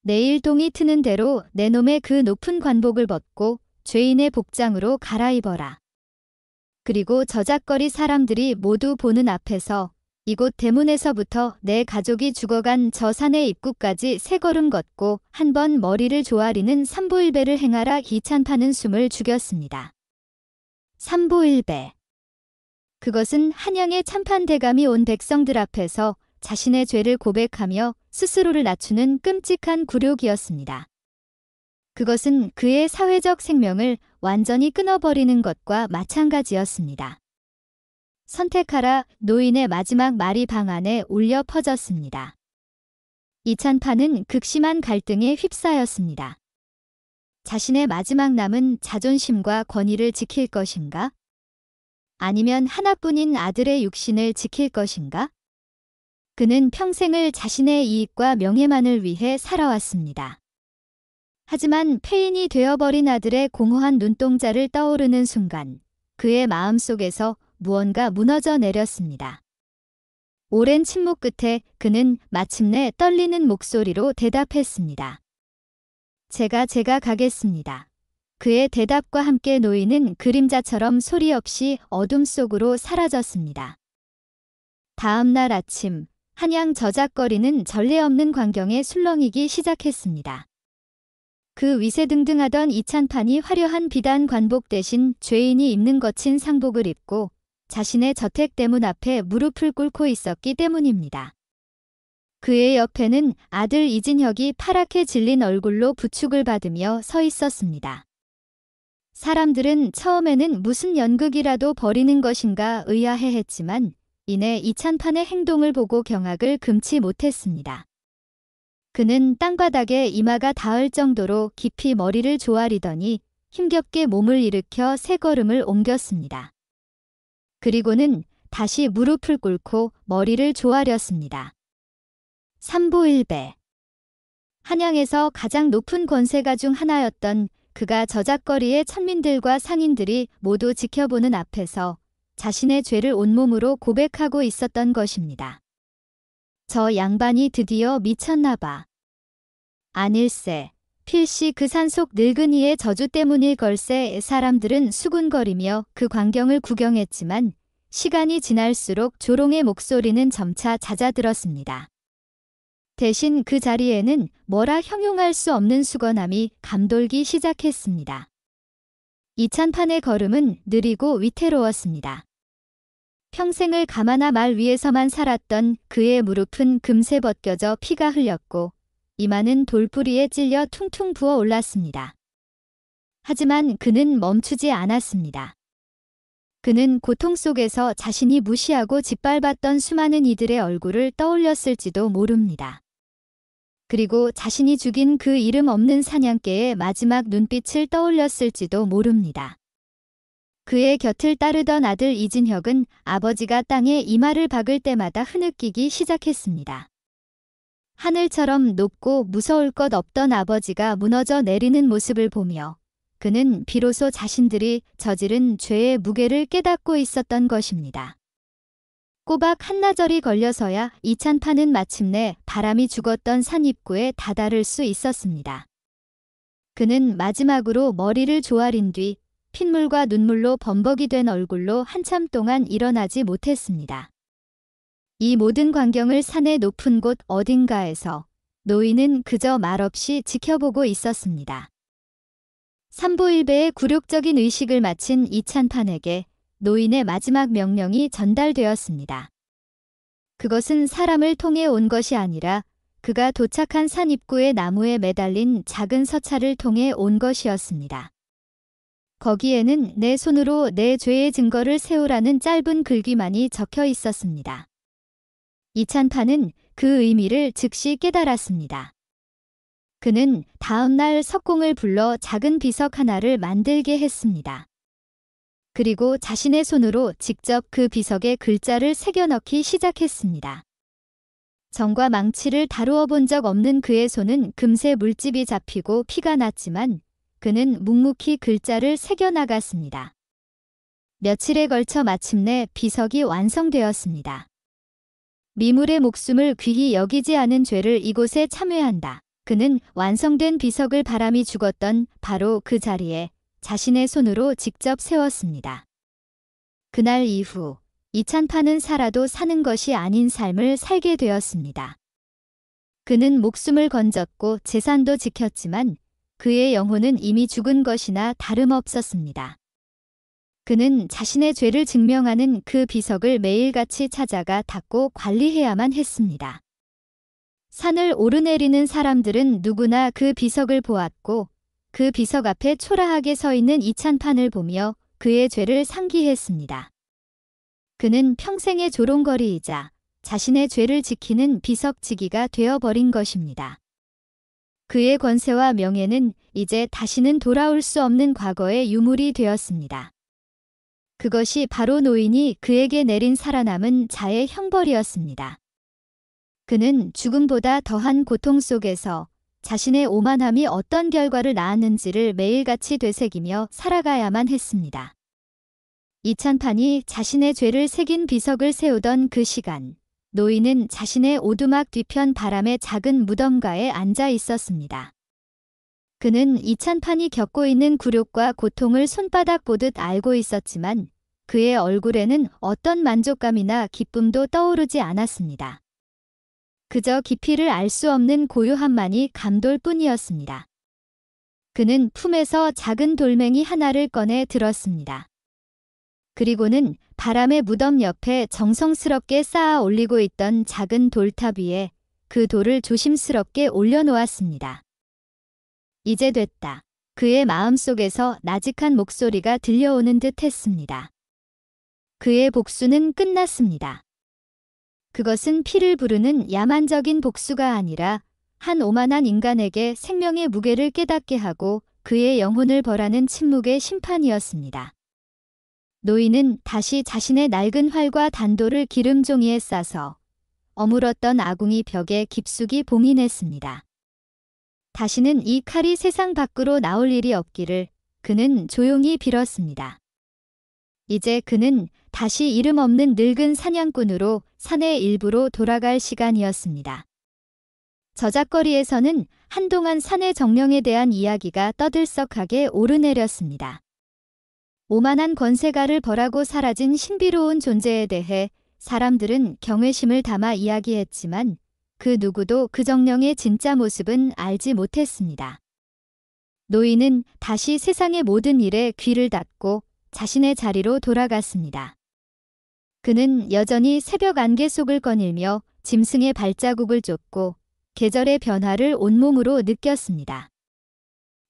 내일 동이 트는 대로 내 놈의 그 높은 관복을 벗고 죄인의 복장으로 갈아입어라. 그리고 저작거리 사람들이 모두 보는 앞에서 이곳 대문에서부터 내 가족이 죽어간 저 산의 입구까지 세 걸음 걷고 한 번 머리를 조아리는 삼보일배를 행하라. 이찬판은 숨을 죽였습니다. 삼보일배. 그것은 한양의 참판대감이 온 백성들 앞에서 자신의 죄를 고백하며 스스로를 낮추는 끔찍한 굴욕이었습니다. 그것은 그의 사회적 생명을 완전히 끊어버리는 것과 마찬가지였습니다. 선택하라. 노인의 마지막 말이 방 안에 울려 퍼졌습니다. 이찬판은 극심한 갈등에 휩싸였습니다. 자신의 마지막 남은 자존심과 권위를 지킬 것인가? 아니면 하나뿐인 아들의 육신을 지킬 것인가? 그는 평생을 자신의 이익과 명예만을 위해 살아왔습니다. 하지만 폐인이 되어버린 아들의 공허한 눈동자를 떠오르는 순간 그의 마음속에서 무언가 무너져 내렸습니다. 오랜 침묵 끝에 그는 마침내 떨리는 목소리로 대답했습니다. 제가 가겠습니다. 그의 대답과 함께 노인은 그림자처럼 소리 없이 어둠 속으로 사라졌습니다. 다음 날 아침, 한양 저작거리는 전례 없는 광경에 술렁이기 시작했습니다. 그 위세등등하던 이찬판이 화려한 비단 관복 대신 죄인이 입는 거친 상복을 입고 자신의 저택 대문 앞에 무릎을 꿇고 있었기 때문입니다. 그의 옆에는 아들 이진혁이 파랗게 질린 얼굴로 부축을 받으며 서 있었습니다. 사람들은 처음에는 무슨 연극이라도 벌이는 것인가 의아해했지만 이내 이찬판의 행동을 보고 경악을 금치 못했습니다. 그는 땅바닥에 이마가 닿을 정도로 깊이 머리를 조아리더니 힘겹게 몸을 일으켜 세 걸음을 옮겼습니다. 그리고는 다시 무릎을 꿇고 머리를 조아렸습니다. 삼보일배. 한양에서 가장 높은 권세가 중 하나였던 그가 저작거리의 천민들과 상인들이 모두 지켜보는 앞에서 자신의 죄를 온몸으로 고백하고 있었던 것입니다. 저 양반이 드디어 미쳤나 봐. 아닐세. 필시 그 산속 늙은이의 저주 때문일 걸세. 사람들은 수군거리며 그 광경을 구경했지만 시간이 지날수록 조롱의 목소리는 점차 잦아들었습니다. 대신 그 자리에는 뭐라 형용할 수 없는 수건함이 감돌기 시작했습니다. 이찬판의 걸음은 느리고 위태로웠습니다. 평생을 가마나 말 위에서만 살았던 그의 무릎은 금세 벗겨져 피가 흘렸고 이마는 돌뿌리에 찔려 퉁퉁 부어 올랐습니다. 하지만 그는 멈추지 않았습니다. 그는 고통 속에서 자신이 무시하고 짓밟았던 수많은 이들의 얼굴을 떠올렸을지도 모릅니다. 그리고 자신이 죽인 그 이름 없는 사냥개의 마지막 눈빛을 떠올렸을지도 모릅니다. 그의 곁을 따르던 아들 이진혁은 아버지가 땅에 이마를 박을 때마다 흐느끼기 시작했습니다. 하늘처럼 높고 무서울 것 없던 아버지가 무너져 내리는 모습을 보며 그는 비로소 자신들이 저지른 죄의 무게를 깨닫고 있었던 것입니다. 꼬박 한나절이 걸려서야 이찬판은 마침내 바람이 죽었던 산 입구에 다다를 수 있었습니다. 그는 마지막으로 머리를 조아린 뒤 핏물과 눈물로 범벅이 된 얼굴로 한참 동안 일어나지 못했습니다. 이 모든 광경을 산의 높은 곳 어딘가에서 노인은 그저 말없이 지켜보고 있었습니다. 삼보일배의 굴욕적인 의식을 마친 이찬판에게 노인의 마지막 명령이 전달되었습니다. 그것은 사람을 통해 온 것이 아니라 그가 도착한 산 입구의 나무에 매달린 작은 서찰을 통해 온 것이었습니다. 거기에는 내 손으로 내 죄의 증거를 세우라는 짧은 글귀만이 적혀 있었습니다. 이찬판은 그 의미를 즉시 깨달았습니다. 그는 다음날 석공을 불러 작은 비석 하나를 만들게 했습니다. 그리고 자신의 손으로 직접 그 비석에 글자를 새겨넣기 시작했습니다. 정과 망치를 다루어 본 적 없는 그의 손은 금세 물집이 잡히고 피가 났지만 그는 묵묵히 글자를 새겨나갔습니다. 며칠에 걸쳐 마침내 비석이 완성되었습니다. 미물의 목숨을 귀히 여기지 않은 죄를 이곳에 참회한다. 그는 완성된 비석을 바람이 죽었던 바로 그 자리에 자신의 손으로 직접 세웠습니다. 그날 이후 이찬판은 살아도 사는 것이 아닌 삶을 살게 되었습니다. 그는 목숨을 건졌고 재산도 지켰지만 그의 영혼은 이미 죽은 것이나 다름없었습니다. 그는 자신의 죄를 증명하는 그 비석을 매일같이 찾아가 닦고 관리해야만 했습니다. 산을 오르내리는 사람들은 누구나 그 비석을 보았고 그 비석 앞에 초라하게 서 있는 이찬판을 보며 그의 죄를 상기했습니다. 그는 평생의 조롱거리이자 자신의 죄를 지키는 비석지기가 되어버린 것입니다. 그의 권세와 명예는 이제 다시는 돌아올 수 없는 과거의 유물이 되었습니다. 그것이 바로 노인이 그에게 내린 살아남은 자의 형벌이었습니다. 그는 죽음보다 더한 고통 속에서 자신의 오만함이 어떤 결과를 낳았는지를 매일같이 되새기며 살아가야만 했습니다. 이찬판이 자신의 죄를 새긴 비석을 세우던 그 시간, 노인은 자신의 오두막 뒤편 바람의 작은 무덤가에 앉아 있었습니다. 그는 이찬판이 겪고 있는 굴욕과 고통을 손바닥 보듯 알고 있었지만 그의 얼굴에는 어떤 만족감이나 기쁨도 떠오르지 않았습니다. 그저 깊이를 알 수 없는 고요함만이 감돌 뿐이었습니다. 그는 품에서 작은 돌멩이 하나를 꺼내 들었습니다. 그리고는 바람의 무덤 옆에 정성스럽게 쌓아 올리고 있던 작은 돌탑 위에 그 돌을 조심스럽게 올려놓았습니다. 이제 됐다. 그의 마음속에서 나직한 목소리가 들려오는 듯 했습니다. 그의 복수는 끝났습니다. 그것은 피를 부르는 야만적인 복수가 아니라 한 오만한 인간에게 생명의 무게를 깨닫게 하고 그의 영혼을 벌하는 침묵의 심판이었습니다. 노인은 다시 자신의 낡은 활과 단도를 기름종이에 싸서 어물었던 아궁이 벽에 깊숙이 봉인했습니다. 다시는 이 칼이 세상 밖으로 나올 일이 없기를 그는 조용히 빌었습니다. 이제 그는 다시 이름 없는 늙은 사냥꾼으로 산의 일부로 돌아갈 시간이었습니다. 저작거리에서는 한동안 산의 정령에 대한 이야기가 떠들썩하게 오르내렸습니다. 오만한 권세가를 벌하고 사라진 신비로운 존재에 대해 사람들은 경외심을 담아 이야기했지만 그 누구도 그 정령의 진짜 모습은 알지 못했습니다. 노인은 다시 세상의 모든 일에 귀를 닫고 자신의 자리로 돌아갔습니다. 그는 여전히 새벽 안개 속을 거닐며 짐승의 발자국을 쫓고 계절의 변화를 온몸으로 느꼈습니다.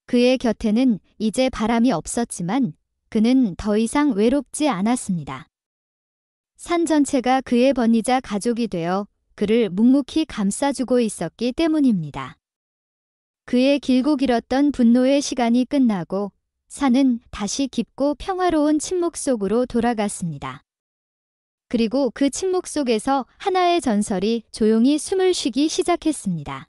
그의 곁에는 이제 바람이 없었지만 그는 더 이상 외롭지 않았습니다. 산 전체가 그의 번니자 가족이 되어 그를 묵묵히 감싸주고 있었기 때문입니다. 그의 길고 길었던 분노의 시간이 끝나고 산은 다시 깊고 평화로운 침묵 속으로 돌아갔습니다. 그리고 그 침묵 속에서 하나의 전설이 조용히 숨을 쉬기 시작했습니다.